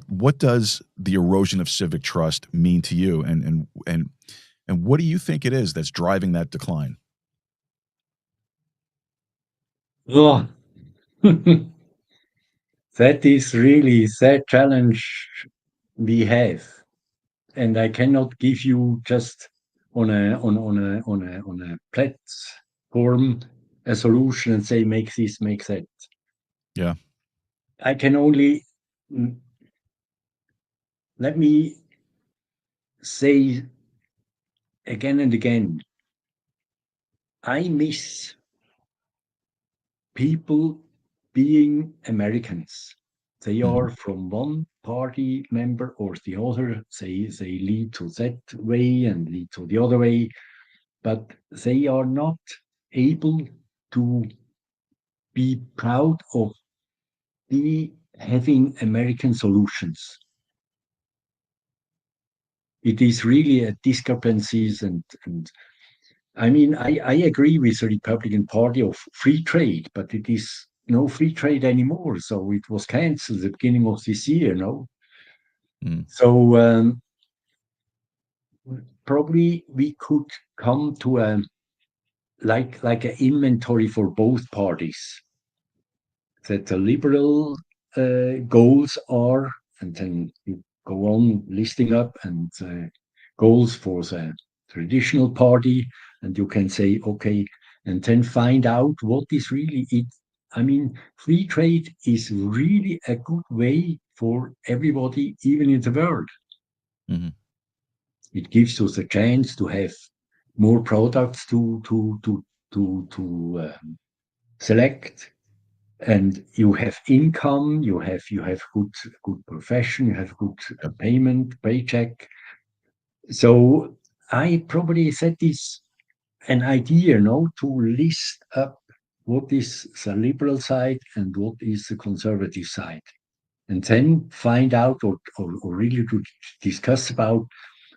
What does the erosion of civic trust mean to you, and what do you think it is that's driving that decline? Oh, that is really that challenge we have, and I cannot give you just on a platform a solution and say make this, make that. Yeah. I can only let me say again and again, I miss people being Americans. They are from one party member or the other. They lead to that way and lead to the other way, but they are not able to be proud of having American solutions. It is really a discrepancies and I mean, I agree with the Republican Party of free trade, but it is no free trade anymore. So it was cancelled at the beginning of this year, no? So probably we could come to a like an inventory for both parties. That the liberal goals are, and then you go on listing up and goals for the traditional party, and you can say, okay, and then find out what is really it. I mean, free trade is really a good way for everybody, even in the world. It gives us a chance to have more products to select, and you have income, you have good profession, you have good paycheck. So I probably said this an idea, to list up what is the liberal side and what is the conservative side, and then find out or really to discuss about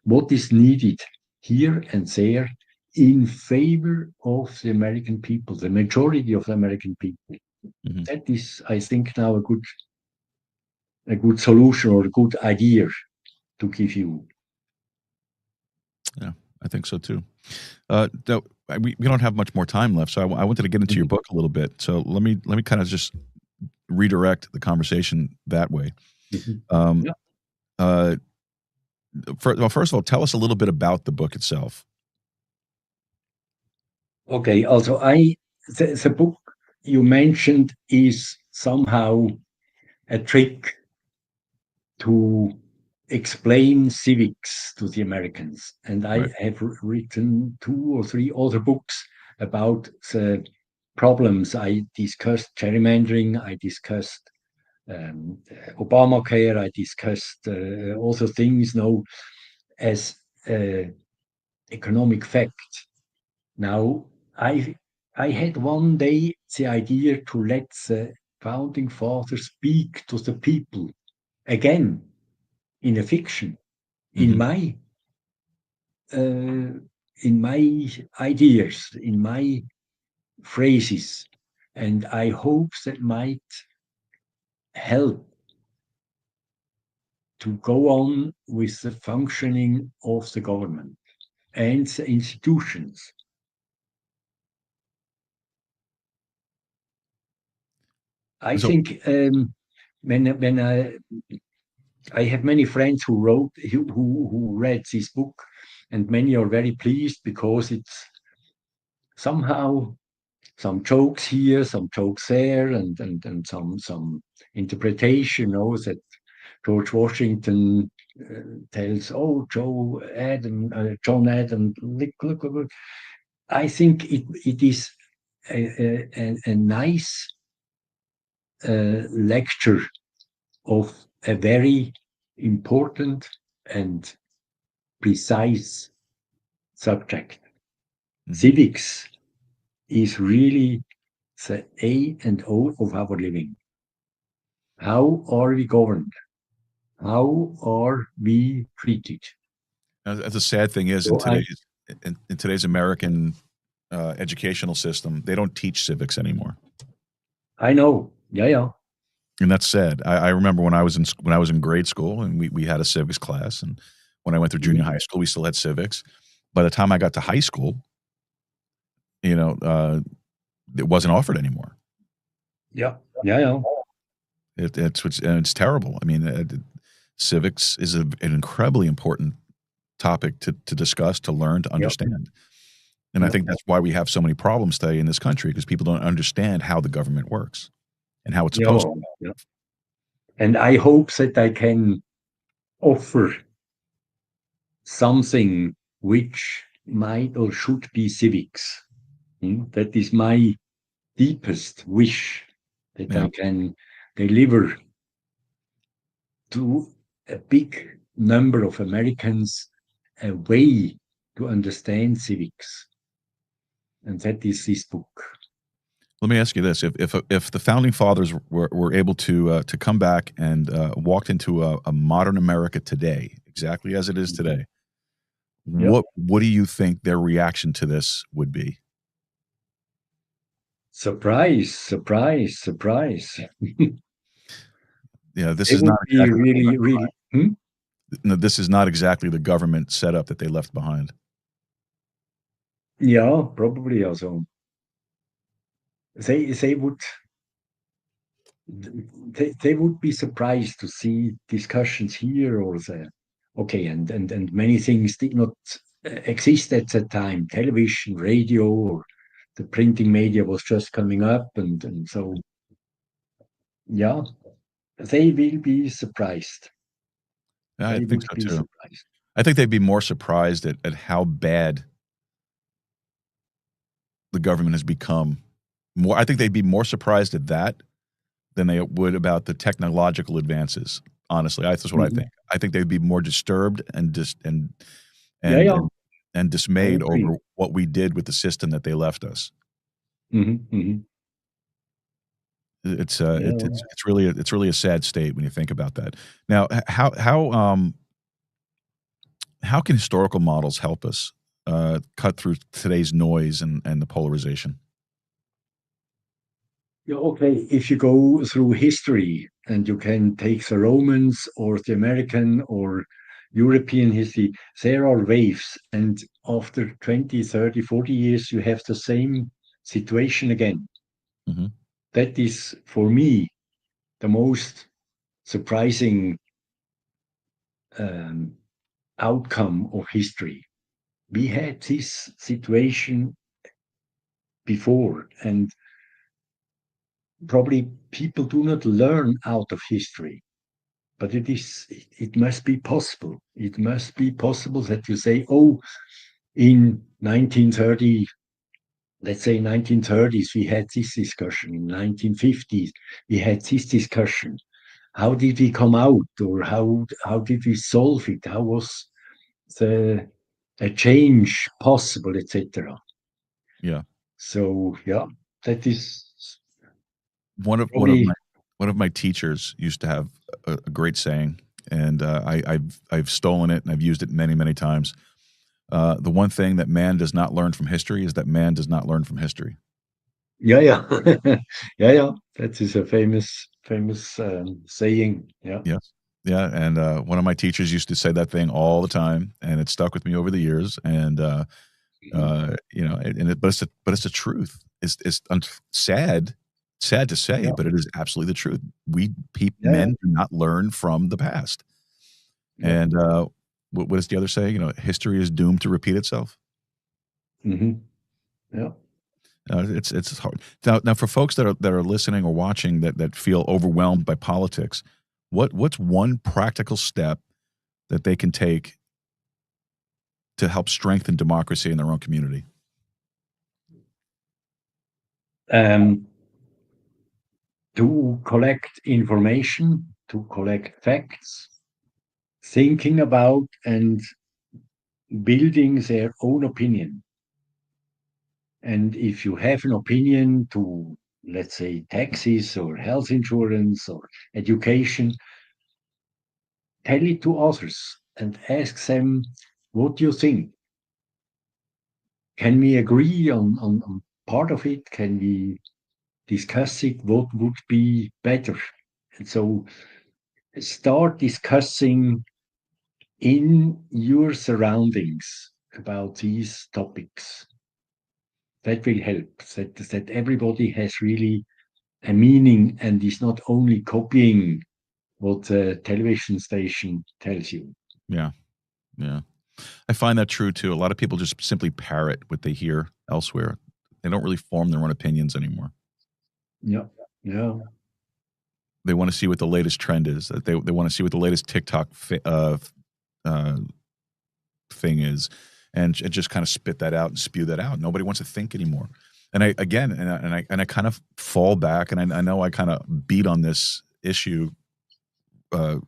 what is needed here and there in favor of the American people, the majority of the American people. That is, I think, now a good solution or a good idea to give you. Yeah, I think so too. We don't have much more time left, so I wanted to get into your book a little bit. So let me kind of just redirect the conversation that way. First of all, tell us a little bit about the book itself. Okay, also the book you mentioned is somehow a trick to explain civics to the Americans. And I have written 2 or 3 other books about the problems. I discussed gerrymandering, I discussed Obamacare, I discussed also things as economic fact. Now, I had one day the idea to let the founding fathers speak to the people again in a fiction, in my ideas, in my phrases, and I hope that might help to go on with the functioning of the government and the institutions. I think when I have many friends who read this book, and many are very pleased because it's somehow some jokes here, some jokes there, and some interpretation. That George Washington tells, "Oh, John Adam, look." I think it is a nice lecture of a very important and precise subject. Civics is really the A and O of our living. How are we governed? How are we treated? The sad thing is, So in today's American educational system, they don't teach civics anymore. I know, yeah. And that's sad. I remember when I was in grade school, and we had a civics class, and when I went through junior high school, we still had civics. By the time I got to high school, it wasn't offered anymore. Yeah. It's terrible. I mean, civics is an incredibly important topic to discuss, to learn, to understand. And I think that's why we have so many problems today in this country, because people don't understand how the government works and how it's supposed to. Yeah. And I hope that I can offer something which might or should be civics. That is my deepest wish, that I can deliver to a big number of Americans a way to understand civics. And that is this book. Let me ask you this: if the founding fathers were able to come back and walked into a modern America today, exactly as it is today, what do you think their reaction to this would be? Surprise. Yeah, this It is would not be exactly really. No, this is not exactly the government setup that they left behind. Yeah, probably also. They would be surprised to see discussions here or there. Okay, and many things did not exist at that time. Television, radio, or the printing media was just coming up, and so yeah, they will be surprised. Yeah, I They think would so be too. surprised. I think they'd be more surprised at how bad the government has become. I think they'd be more surprised at that than they would about the technological advances. Honestly, that's what I think. I think they'd be more disturbed and dismayed over what we did with the system that they left us. It's really a sad state when you think about that. Now, how can historical models help us cut through today's noise and the polarization? Yeah, okay, if you go through history and you can take the Romans or the American or European history, there are waves. And after 20, 30, 40 years, you have the same situation again. That is, for me, the most surprising outcome of history. We had this situation before, and probably people do not learn out of history, but it must be possible. It must be possible that you say, oh, in 1930, let's say 1930s, we had this discussion. In 1950s, we had this discussion. How did we come out, or how did we solve it? How was the a change possible, etc. Yeah. So yeah, that is One of probably my teachers used to have a great saying, and I've stolen it and I've used it many times. The one thing that man does not learn from history is that man does not learn from history. yeah, yeah, yeah, yeah. That is a famous saying. Yeah. Yes. Yeah, and one of my teachers used to say that thing all the time, and it stuck with me over the years. And Mhm. but it's the truth. Sad to say, Yeah, but it is absolutely the truth. yeah, yeah, Men do not learn from the past. yeah. And what is the other saying? History is doomed to repeat itself. Hmm. Yeah. It's hard. Now for folks that are listening or watching that feel overwhelmed by politics, what's one practical step that they can take to help strengthen democracy in their own community? Um, to collect information, to collect facts, thinking about and building their own opinion. And if you have an opinion to, let's say, taxes or health insurance or education, tell it to others and ask them, what do you think? Can we agree on part of it? Can we discuss it? What would be better? And so start discussing in your surroundings about these topics. That will help, that everybody has really a meaning and is not only copying what the television station tells you. Yeah, yeah. I find that true too. A lot of people just simply parrot what they hear elsewhere. They don't really form their own opinions anymore. Yeah, yeah, They want to see what the latest trend is. That they want to see what the latest TikTok uh, thing is, and just kind of spit that out and spew that out. Nobody wants to think anymore. And I again, and I kind of fall back, and I know I kind of beat on this issue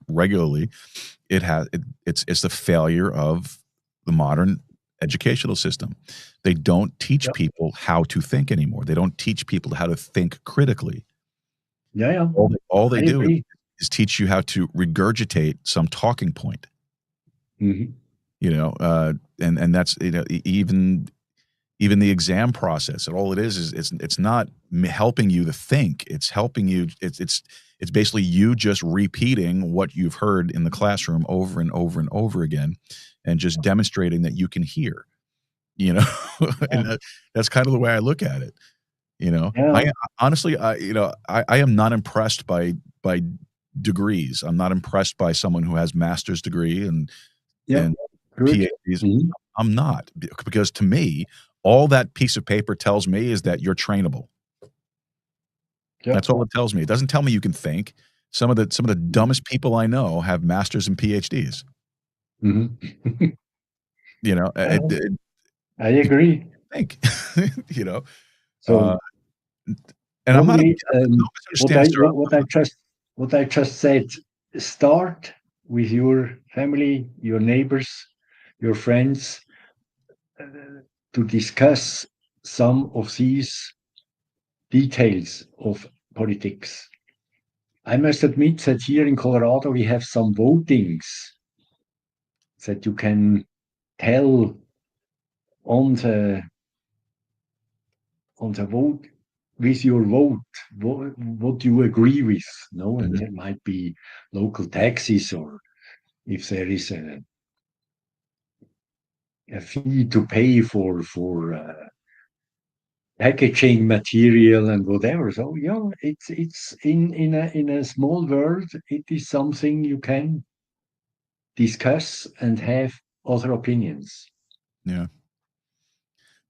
regularly. It's the failure of the modern educational system. They don't teach yeah, people how to think anymore. They don't teach people how to think critically. yeah, yeah. All they I do agree. is teach you how to regurgitate some talking point. Hmm. And that's even the exam process. And all it is it's not helping you to think. It's helping you. It's basically you just repeating what you've heard in the classroom over and over and over again, and just demonstrating that you can hear. You know, Yeah, and that's kind of the way I look at it. yeah, I honestly, I am not impressed by degrees. I'm not impressed by someone who has master's degree yeah. and Good. PhDs. Hmm. I'm not because to me, all that piece of paper tells me is that you're trainable. Yeah. That's all it tells me. It doesn't tell me you can think. Some of the dumbest people I know have masters and PhDs. Hmm. You know, I agree. think. you know, uh, So and I'm not. probably Don't what misunderstand, sir. what I just said. Start with your family, your neighbors, your friends, uh, to discuss some of these details of politics. I must admit that here in Colorado we have some votings that you can tell on the vote with your vote what you agree with. No, and Mhm. it might be local taxes or if there is a fee to pay for packaging material and whatever. So yeah, it's in a small world. It is something you can discuss and have other opinions. Yeah.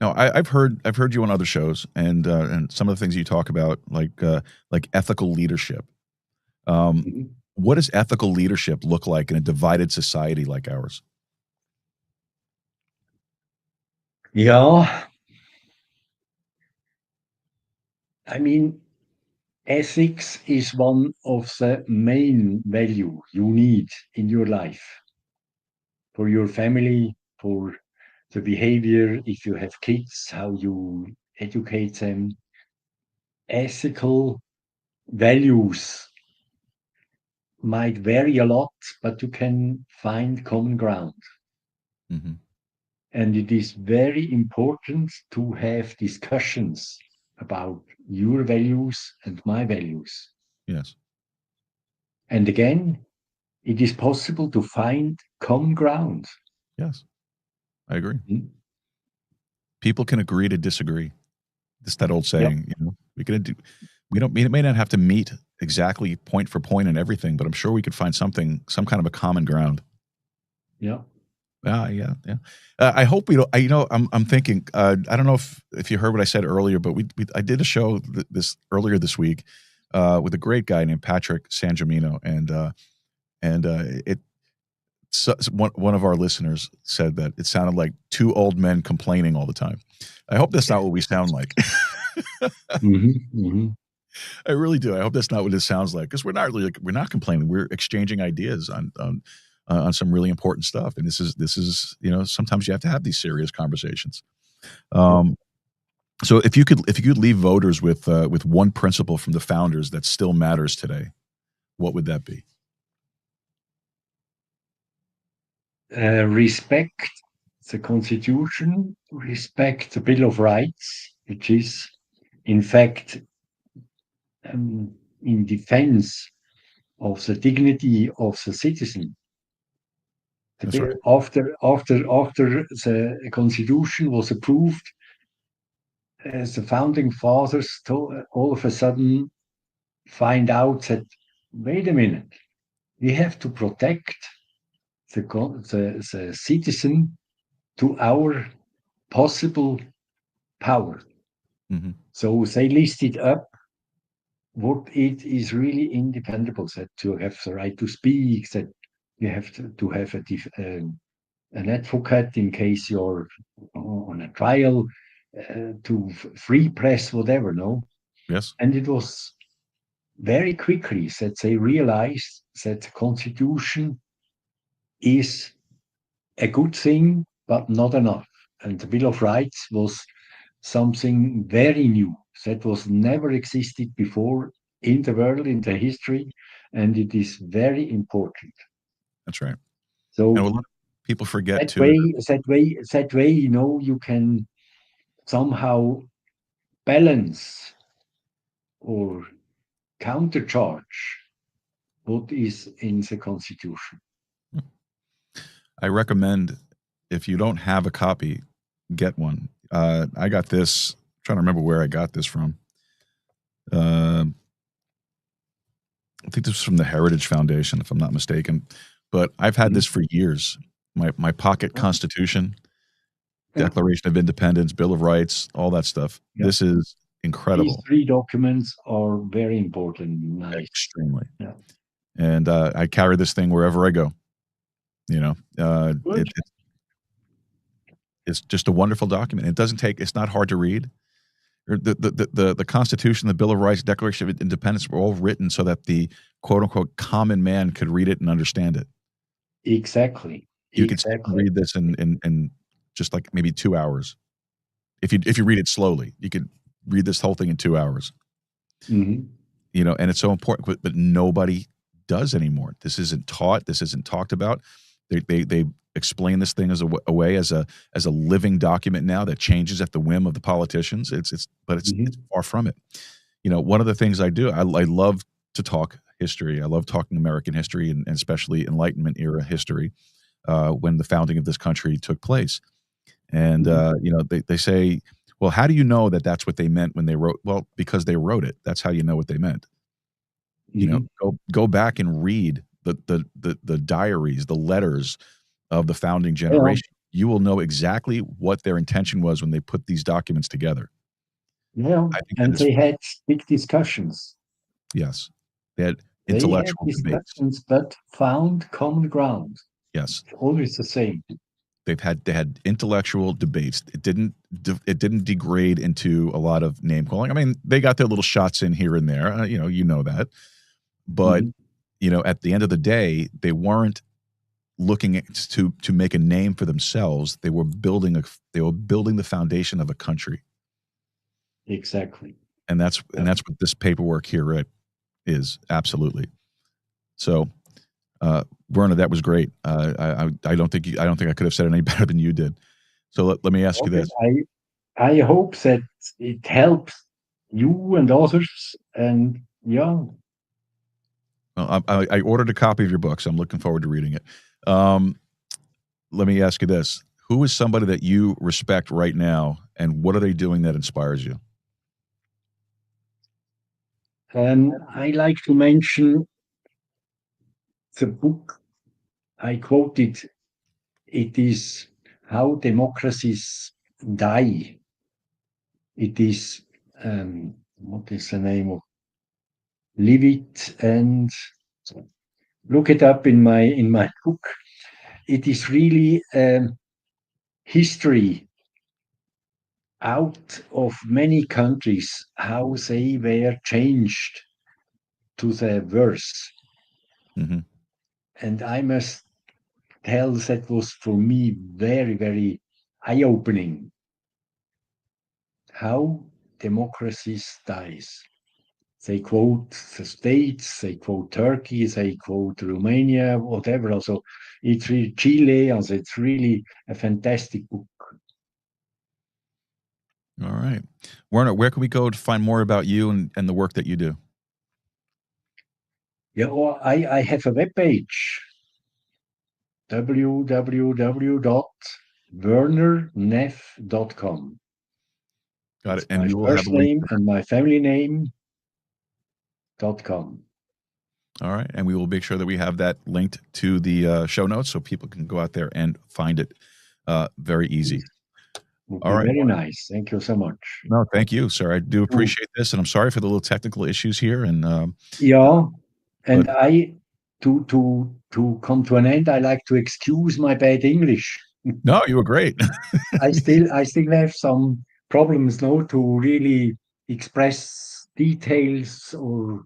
No, I've heard you on other shows, and some of the things you talk about, like ethical leadership. Um, Mhm. what does ethical leadership look like in a divided society like ours? Yeah, I mean, ethics is one of the main value you need in your life for your family, for the behavior, if you have kids, how you educate them, ethical values might vary a lot, but you can find common ground. Mhm. And it is very important to have discussions about your values and my values. Yes. And again, it is possible to find common ground. Yes. I agree. Mm. People can agree to disagree. It's that old Yep. saying, we may not have to meet exactly point for point and everything, but I'm sure we could find some kind of a common ground. Yeah. Yeah. I hope we don't. I'm thinking. I don't know if you heard what I said earlier, but I did a show this earlier this week with a great guy named Patrick San Gimino, and one of our listeners said that it sounded like two old men complaining all the time. I hope that's not what we sound like. I really do. I hope that's not what it sounds like, because we're not complaining. We're exchanging ideas on some really important stuff, and this is sometimes you have to have these serious conversations. So if you could leave voters with one principle from the founders that still matters today, what would that be? Respect the Constitution, respect the Bill of Rights, which is, in fact, in defense of the dignity of the citizen. That's right. After the Constitution was approved, the founding fathers all of a sudden find out that, wait a minute, we have to protect the citizen to our possible power. Mm-hmm. So they listed up what it is really independable, that you have the right to speak, that you have to have an advocate in case you're on a trial, to free press, whatever, no? Yes. And it was very quickly that they realized that the Constitution is a good thing, but not enough. And the Bill of Rights was something very new that was never existed before in the world, in the history, and it is very important. That's right. So and a lot of people forget that too. way, you can somehow balance or countercharge what is in the Constitution. I recommend, if you don't have a copy, get one. I got this. I'm trying to remember where I got this from. I think this was from the Heritage Foundation, if I'm not mistaken. But I've had this for years. My pocket Constitution, Declaration of Independence, Bill of Rights, all that stuff. Yeah. This is These incredible. three documents are very important. Nice. Extremely. Yeah. And I carry this thing wherever I go. It's just a wonderful document. It's not hard to read. The Constitution, the Bill of Rights, Declaration of Independence were all written so that the quote unquote common man could read it and understand it. Exactly. You could read this in just like maybe 2 hours. If you read it slowly, you could read this whole thing in 2 hours. Mm-hmm. And it's so important, but nobody does anymore. This isn't taught. This isn't talked about. They explain this thing as a way as a living document now that changes at the whim of the politicians. It's far from it. One of the things I do, I love to talk history. I love talking American history and especially Enlightenment era history, when the founding of this country took place. And they say, well, how do you know that that's what they meant when they wrote? Well, because they wrote it. That's how you know what they meant. Go back and read the diaries, the letters of the founding generation. You will know exactly what their intention was when they put these documents together. Yeah, and they had big discussions. Yes, they had intellectual discussions, but found common ground. Yes, it's always the same. They had intellectual debates. It didn't degrade into a lot of name calling. I mean, they got their little shots in here and there. You know that. But, at the end of the day, they weren't looking to make a name for themselves. They were building the foundation of a country. Exactly. And that's what this paperwork here is. Absolutely. So, Werner, that was great. I don't think I could have said it any better than you did. So let me ask you this. I hope that it helps you and others. And yeah. Well, I ordered a copy of your book, so I'm looking forward to reading it. Let me ask you this. Who is somebody that you respect right now, and what are they doing that inspires you? I like to mention the book I quoted. It is How Democracies Die. It is, what is the name of? Leave it and look it up in my book. It is really history out of many countries, how they were changed to the worse. Mm-hmm. And I must tell that was for me very, very eye-opening. How democracies dies. They quote the States, they quote Turkey, they quote Romania, whatever. Also, it's really Chile. Also, it's really a fantastic book. All right. Werner, where can we go to find more about you and the work that you do? Yeah, or I have a webpage, www.wernerneff.com. Got it. It's And my we will have first a link. name and my family name.com. All right. And we will make sure that we have that linked to the show notes so people can go out there and find it very easy. Would All be right. very nice. Thank you so much. No, thank you, sir. I do appreciate this, and I'm sorry for the little technical issues here. And yeah, and but- to come to an end, I like to excuse my bad English. no, you were great. I still have some problems now to really express details or.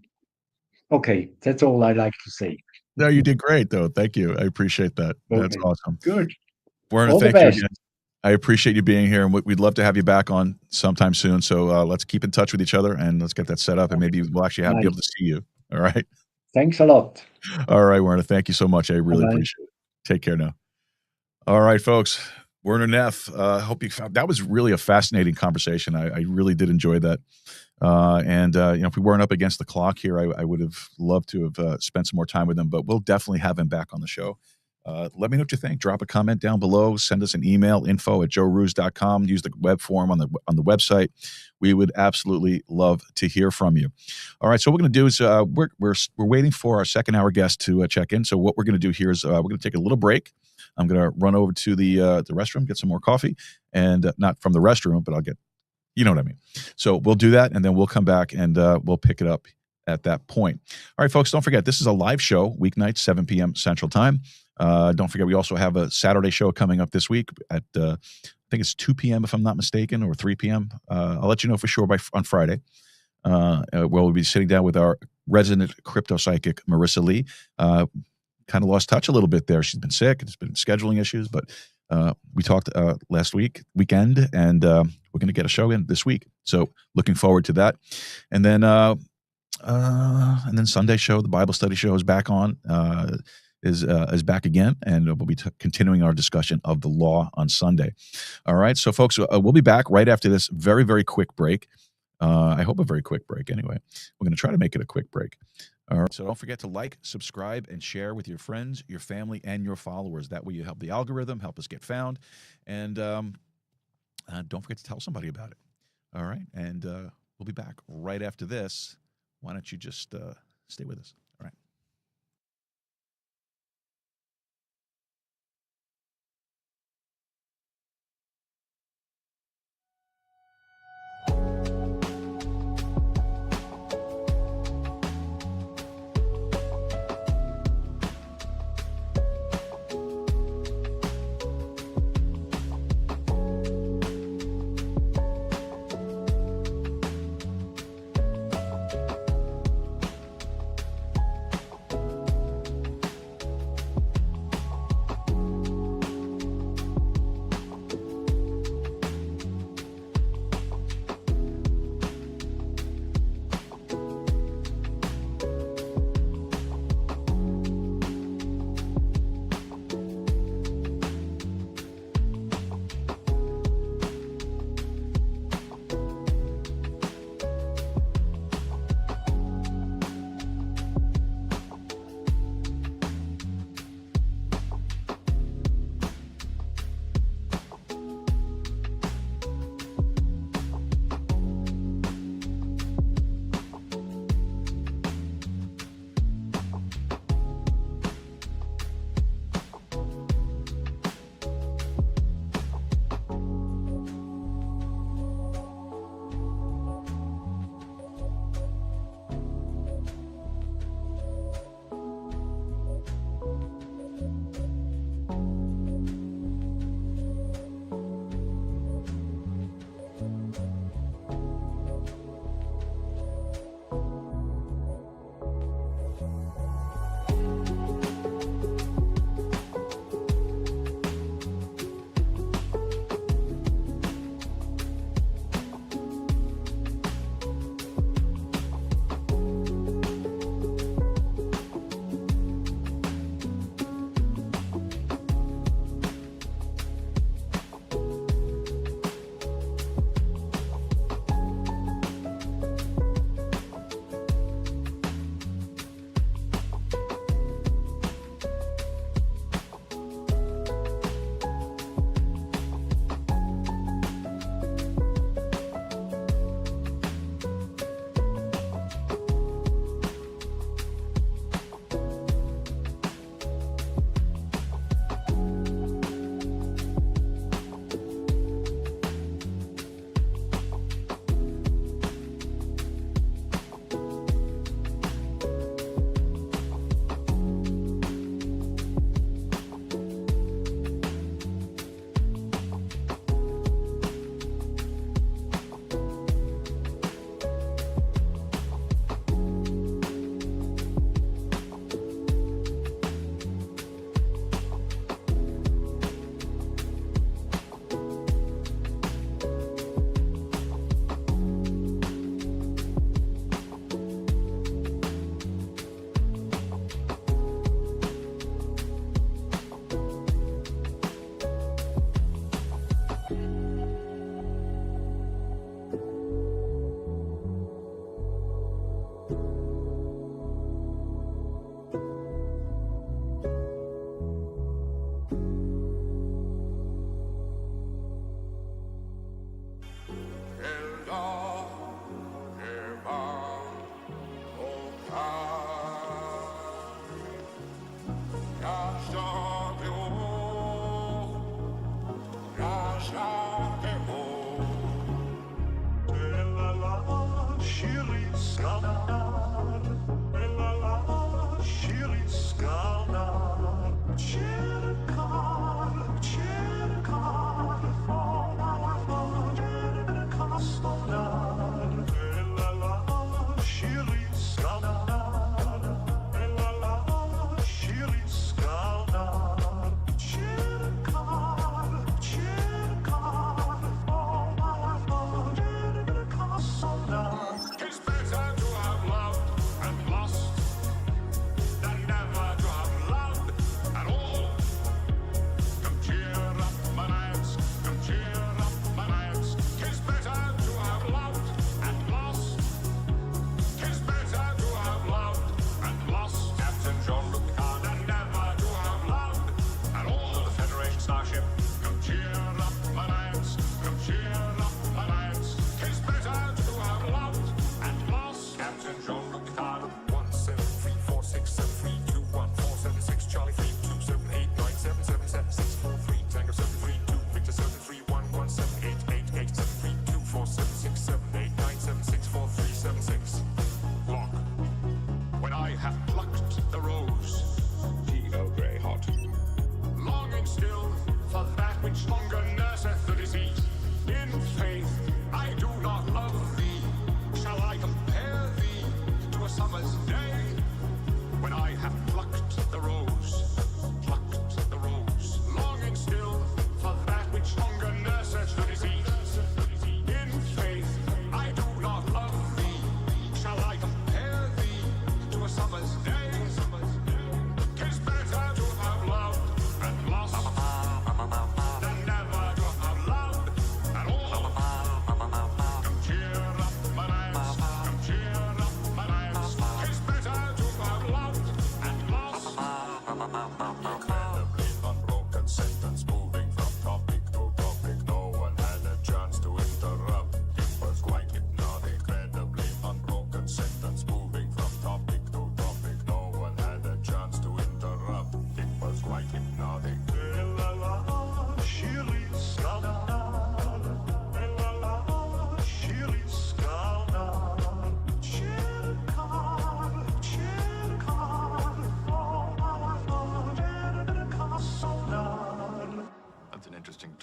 Okay, that's all I like to say. No, you did great, though. Thank you. I appreciate that. That's Okay, awesome. good. Werner, All the thank you best. again. I appreciate you being here, and we'd love to have you back on sometime soon. So let's keep in touch with each other, and let's get that set up, and maybe we'll actually be able to see you. All right. Thanks a lot. All right, Werner. Thank you so much. I really Bye-bye. appreciate it. Take care now. All right, folks. Werner Neff. Hope you found that was really a fascinating conversation. I really did enjoy that. And if we weren't up against the clock here, I would have loved to have spent some more time with him. But we'll definitely have him back on the show. Let me know what you think. Drop a comment down below. Send us an email, info@joerooz.com. Use the web form on the website. We would absolutely love to hear from you. All right, so what we're going to do is we're waiting for our second hour guest to check in. So what we're going to do here is we're going to take a little break. I'm going to run over to the restroom, get some more coffee, and not from the restroom, but I'll get, you know what I mean. So we'll do that, and then we'll come back and we'll pick it up at that point. All right, folks, don't forget, this is a live show, weeknight, 7 p.m. Central Time. Don't forget, we also have a Saturday show coming up this week at, I think it's 2 p.m. if I'm not mistaken, or 3 p.m. I'll let you know for sure on Friday. We'll be sitting down with our resident crypto psychic, Marisa Lee. Kind of lost touch a little bit there. She's been sick. It's been scheduling issues, but we talked last weekend, and we're going to get a show in this week. So looking forward to that. And then Sunday show, the Bible study show is back on. Is back again, and we'll be continuing our discussion of the law on Sunday. All right, so folks, we'll be back right after this very, very quick break. I hope a very quick break anyway. We're going to try to make it a quick break. All right, so don't forget to like, subscribe, and share with your friends, your family, and your followers. That way you help the algorithm, help us get found, and don't forget to tell somebody about it. All right, and we'll be back right after this. Why don't you just stay with us? All right.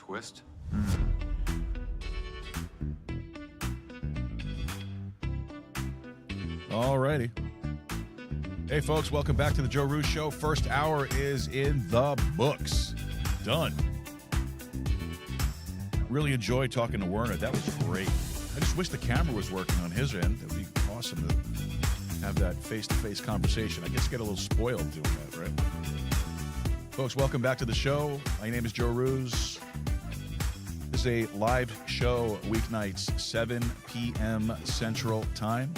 twist. All righty. Hey, folks, welcome back to the Joe Rooz Show. First hour is in the books. Done. Really enjoyed talking to Werner. That was great. I just wish the camera was working on his end. That would be awesome to have that face-to-face conversation. I guess get a little spoiled doing that, right? Folks, welcome back to the show. My name is Joe Rooz. This is a live show weeknights, 7 p.m. Central Time.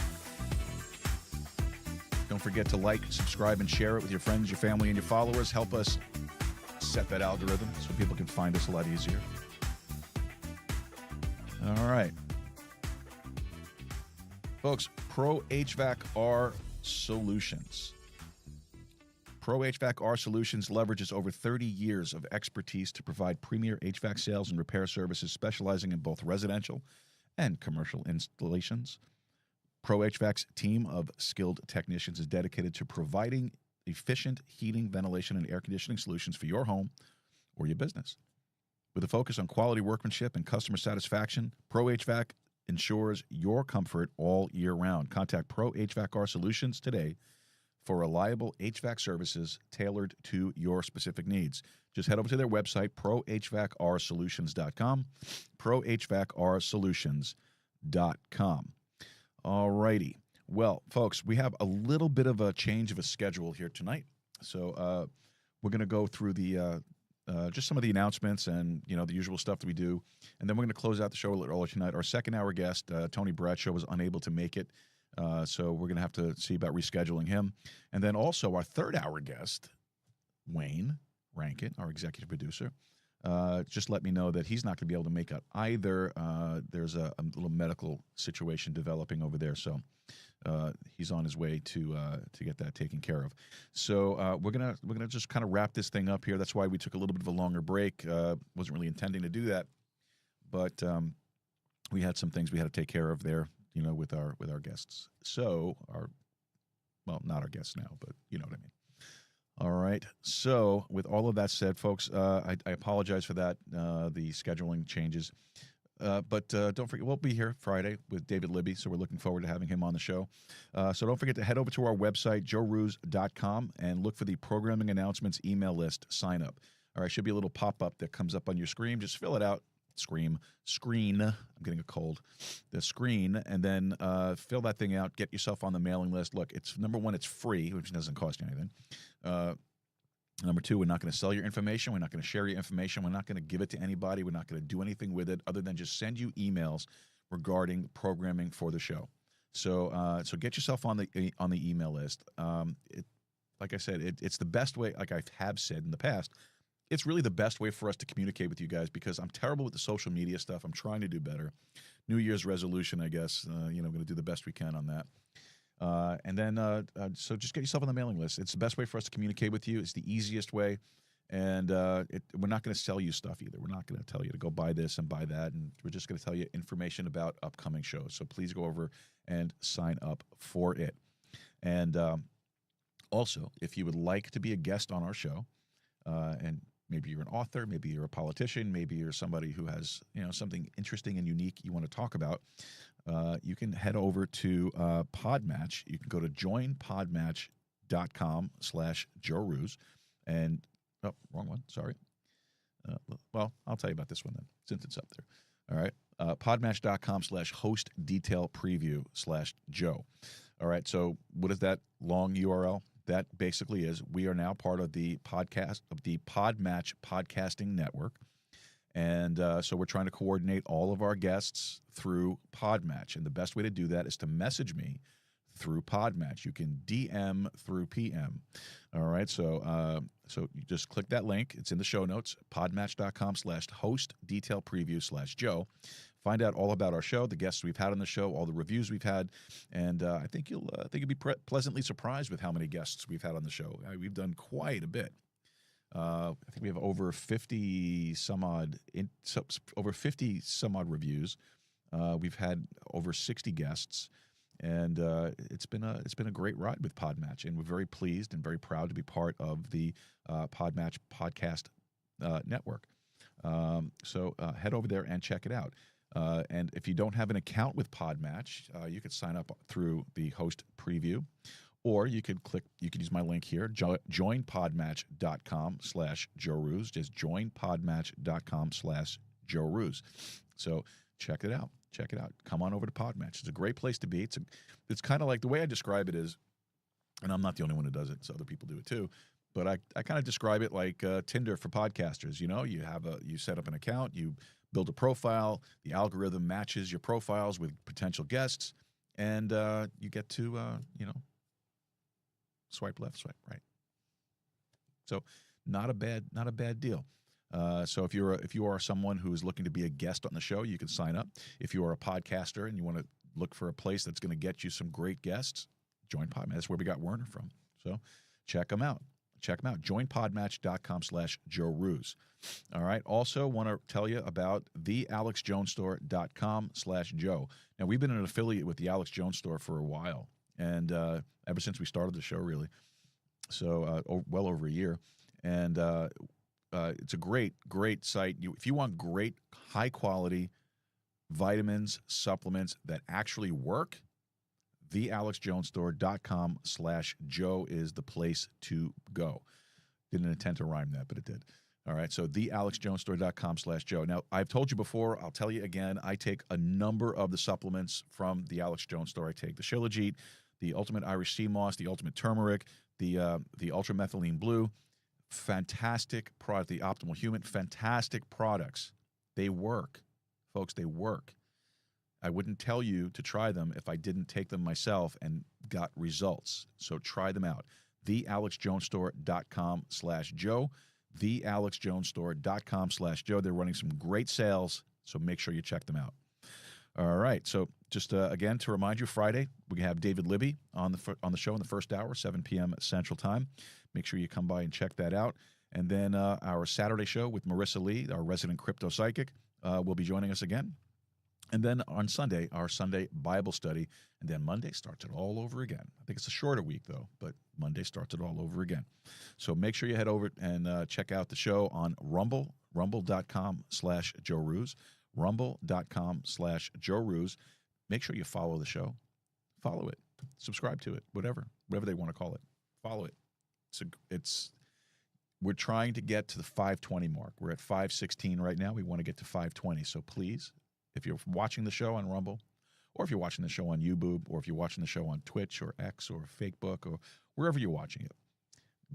Don't forget to like, subscribe, and share it with your friends, your family, and your followers. Help us set that algorithm so people can find us a lot easier. All right. Folks, Pro HVAC R Solutions. Pro HVAC R Solutions leverages over 30 years of expertise to provide premier HVAC sales and repair services specializing in both residential and commercial installations. Pro HVAC's team of skilled technicians is dedicated to providing efficient heating, ventilation, and air conditioning solutions for your home or your business. With a focus on quality workmanship and customer satisfaction, Pro HVAC ensures your comfort all year round. Contact Pro HVAC R Solutions today for reliable HVAC services tailored to your specific needs. Just head over to their website, prohvacsolutions.com, prohvacsolutions.com. All righty. Well, folks, we have a little bit of a change of a schedule here tonight. So we're going to go through the just some of the announcements and, you know, the usual stuff that we do. And then we're going to close out the show a little early tonight. Our second hour guest, Tony Bradshaw, was unable to make it. So we're going to have to see about rescheduling him. And then also our third hour guest, Wayne Rankin, our executive producer, just let me know that he's not going to be able to make it either. There's a little medical situation developing over there, so he's on his way to get that taken care of. So we're gonna just kind of wrap this thing up here. That's why we took a little bit of a longer break. Wasn't really intending to do that, but we had some things we had to take care of there, with our guests. So not our guests now, but you know what I mean. All right. So with all of that said, folks, I apologize for that, the scheduling changes. But don't forget, we'll be here Friday with David Libby, so we're looking forward to having him on the show. So don't forget to head over to our website, joerooz.com, and look for the programming announcements email list sign up. All right, should be a little pop-up that comes up on your screen. Just fill it out. Screen. I'm getting a cold. The screen, and then fill that thing out. Get yourself on the mailing list. Look, it's number one, it's free, which doesn't cost you anything. Number two, we're not going to sell your information. We're not going to share your information. We're not going to give it to anybody. We're not going to do anything with it other than just send you emails regarding programming for the show. So get yourself on the email list. Like I said, it's the best way. Like I have said in the past, it's really the best way for us to communicate with you guys because I'm terrible with the social media stuff. I'm trying to do better. New Year's resolution, I guess. I'm going to do the best we can on that. And then, so just get yourself on the mailing list. It's the best way for us to communicate with you. It's the easiest way. And we're not going to sell you stuff either. We're not going to tell you to go buy this and buy that. And we're just going to tell you information about upcoming shows. So please go over and sign up for it. And also, if you would like to be a guest on our show, and maybe you're an author, maybe you're a politician, maybe you're somebody who has something interesting and unique you want to talk about, you can head over to Podmatch. You can go to joinpodmatch.com/Joe Rooz. And, wrong one, sorry. Well, I'll tell you about this one then, since it's up there. All right, podmatch.com/host detail preview/Joe. All right, so what is that long URL? That basically is we are now part of the Podmatch podcasting network. And so we're trying to coordinate all of our guests through Podmatch. And the best way to do that is to message me through Podmatch. You can DM through PM. All right. So you just click that link. It's in the show notes, podmatch.com/host detail preview/Joe. Find out all about our show, the guests we've had on the show, all the reviews we've had. And I think you'll be pleasantly surprised with how many guests we've had on the show. We've done quite a bit. I think we have over 50 some odd reviews. We've had over 60 guests, and it's been a great ride with Podmatch, and we're very pleased and very proud to be part of the Podmatch podcast network. So head over there and check it out. And if you don't have an account with Podmatch, you could sign up through the host preview. Or you could use my link here, joinpodmatch.com/Joe Rooz, just joinpodmatch.com/Joe Rooz. So check it out. Come on over to Podmatch. It's a great place to be. It's kind of like the way I describe it is, and I'm not the only one who does it, so other people do it too, but I kind of describe it like Tinder for podcasters. You set up an account, you build a profile, the algorithm matches your profiles with potential guests, and you get to, swipe left, swipe right. So not a bad deal. So if you are someone who is looking to be a guest on the show, you can sign up. If you are a podcaster and you want to look for a place that's going to get you some great guests, join Podmatch. That's where we got Werner from. So check them out. joinpodmatch.com/Joe Rooz. All right. Also want to tell you about thealexjonesstore.com/Joe. Now, we've been an affiliate with the Alex Jones Store for a while, and ever since we started the show, really. So well over a year. And it's a great site. If you want great, high-quality vitamins, supplements that actually work, thealexjonesstore.com/Joe is the place to go. Didn't intend to rhyme that, but it did. All right, so thealexjonesstore.com/Joe. Now, I've told you before, I'll tell you again, I take a number of the supplements from the Alex Jones Store. I take the Shilajit, the Ultimate Irish Sea Moss, the Ultimate Turmeric, the Ultramethylene Blue. Fantastic product. The Optimal Human, fantastic products. They work. Folks, they work. I wouldn't tell you to try them if I didn't take them myself and got results. So try them out. thealexjonesstore.com/Joe. thealexjonesstore.com/Joe. They're running some great sales, so make sure you check them out. All right. So just again to remind you, Friday we have David Libby on the show in the first hour, 7 p.m. Central Time. Make sure you come by and check that out. And then our Saturday show with Marisa Lee, our resident crypto psychic, will be joining us again. And then on Sunday, our Sunday Bible study. And then Monday starts it all over again. I think it's a shorter week, though, but Monday starts it all over again. So make sure you head over and check out the show on Rumble, rumble.com/Joe Rooz, rumble.com/Joe Rooz. Make sure you follow the show. Follow it. Subscribe to it. Whatever they want to call it. Follow it. We're trying to get to the 520 mark. We're at 516 right now. We want to get to 520. So please, if you're watching the show on Rumble, or if you're watching the show on YouTube, or if you're watching the show on Twitch or X or Facebook or wherever you're watching it,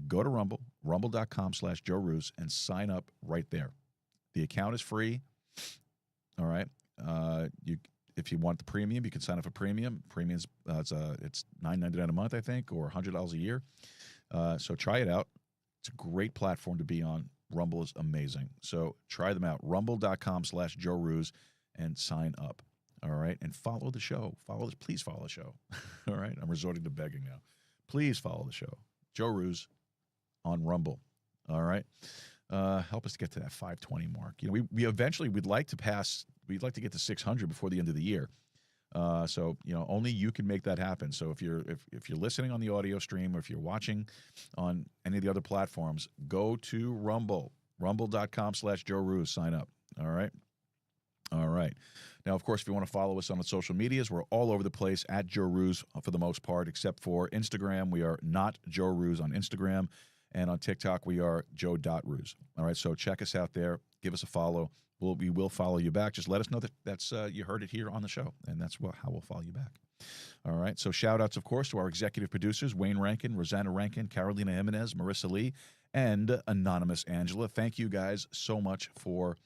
go to Rumble, rumble.com/Joe Rooz, and sign up right there. The account is free. All right. If you want the premium, you can sign up for premium. Premium's it's $9.99 a month, I think, or $100 a year. So try it out. It's a great platform to be on. Rumble is amazing. So try them out. Rumble.com/Joe Rooz and sign up. All right. And follow the show. Please follow the show. All right. I'm resorting to begging now. Please follow the show. Joe Rooz on Rumble. All right. Help us to get to that 520 mark. You know, we eventually we'd like to get to 600 before the end of the year. So, you know, only you can make that happen. So if you're listening on the audio stream, or if you're watching on any of the other platforms, go to Rumble, rumble.com/Joe Rooz, sign up. All right. All right. Now, of course, if you want to follow us on the social medias, we're all over the place at Joe Rooz for the most part, except for Instagram. We are not Joe Rooz on Instagram. And on TikTok, we are Joe.Rooz. All right. So check us out there. Give us a follow. We will follow you back. Just let us know that's you heard it here on the show, and that's how we'll follow you back. All right. So shout outs, of course, to our executive producers, Wayne Rankin, Rosanna Rankin, Carolina Jimenez, Marisa Lee, and Anonymous Angela. Thank you guys so much for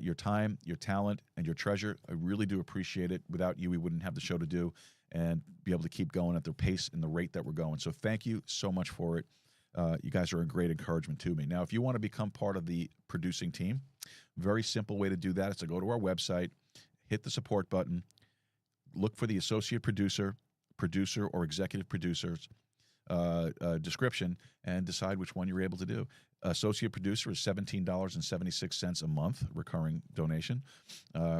your time, your talent, and your treasure. I really do appreciate it. Without you, we wouldn't have the show to do and be able to keep going at the pace and the rate that we're going. So thank you so much for it. You guys are a great encouragement to me. Now, if you want to become part of the producing team, very simple way to do that is to go to our website, hit the support button, look for the associate producer, or executive producer's description, and decide which one you're able to do. Associate producer is $17.76 a month, recurring donation.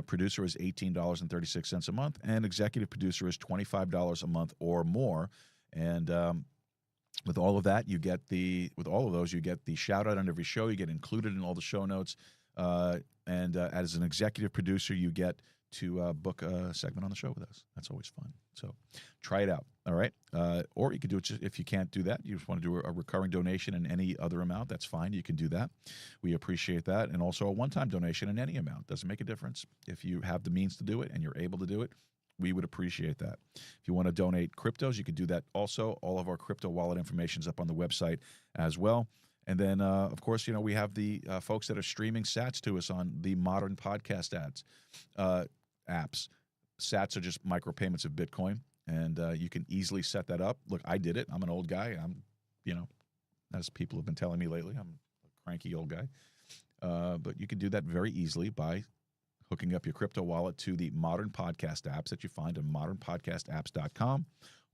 Producer is $18.36 a month, and executive producer is $25 a month or more. And with all of that, you get the shout out on every show. You get included in all the show notes. And as an executive producer, you get to book a segment on the show with us. That's always fun. So try it out. All right. Or you could do it if you can't do that. You just want to do a recurring donation in any other amount. That's fine. You can do that. We appreciate that. And also a one-time donation in any amount. Doesn't make a difference. If you have the means to do it and you're able to do it, we would appreciate that. If you want to donate cryptos, you can do that also. All of our crypto wallet information is up on the website as well. And then, of course, you know, we have the folks that are streaming sats to us on the modern podcast apps. Sats are just micropayments of Bitcoin, and you can easily set that up. Look, I did it. I'm an old guy. As people have been telling me lately, I'm a cranky old guy. But you can do that very easily by hooking up your crypto wallet to the modern podcast apps that you find on modernpodcastapps.com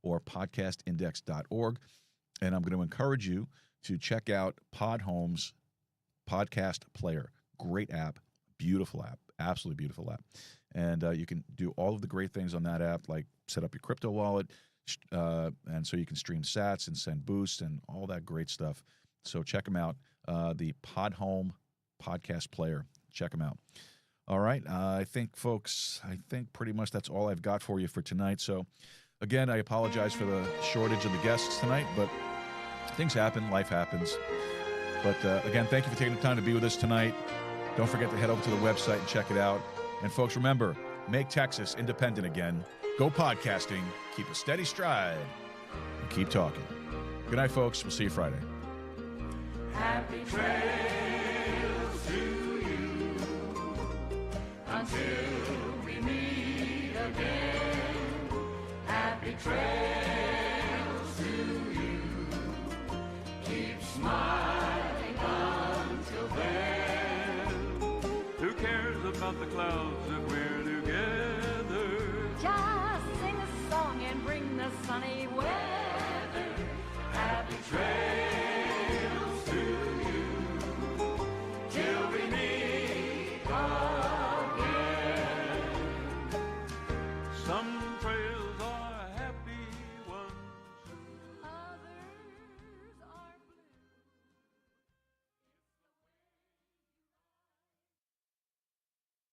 or podcastindex.org. And I'm going to encourage you to check out Podhome's podcast player. Great app, beautiful app, absolutely beautiful app. And you can do all of the great things on that app, like set up your crypto wallet, and so you can stream sats and send boosts and all that great stuff. So check them out, the Podhome podcast player. Check them out. All right. I think, folks, pretty much that's all I've got for you for tonight. So, again, I apologize for the shortage of the guests tonight, but things happen. Life happens. But, again, thank you for taking the time to be with us tonight. Don't forget to head over to the website and check it out. And, folks, remember, make Texas independent again. Go podcasting. Keep a steady stride. And keep talking. Good night, folks. We'll see you Friday. Happy trails to you until we meet again. Happy trails to you. Keep smiling until then. Who cares about the clouds if we're together? Just sing a song and bring the sunny weather.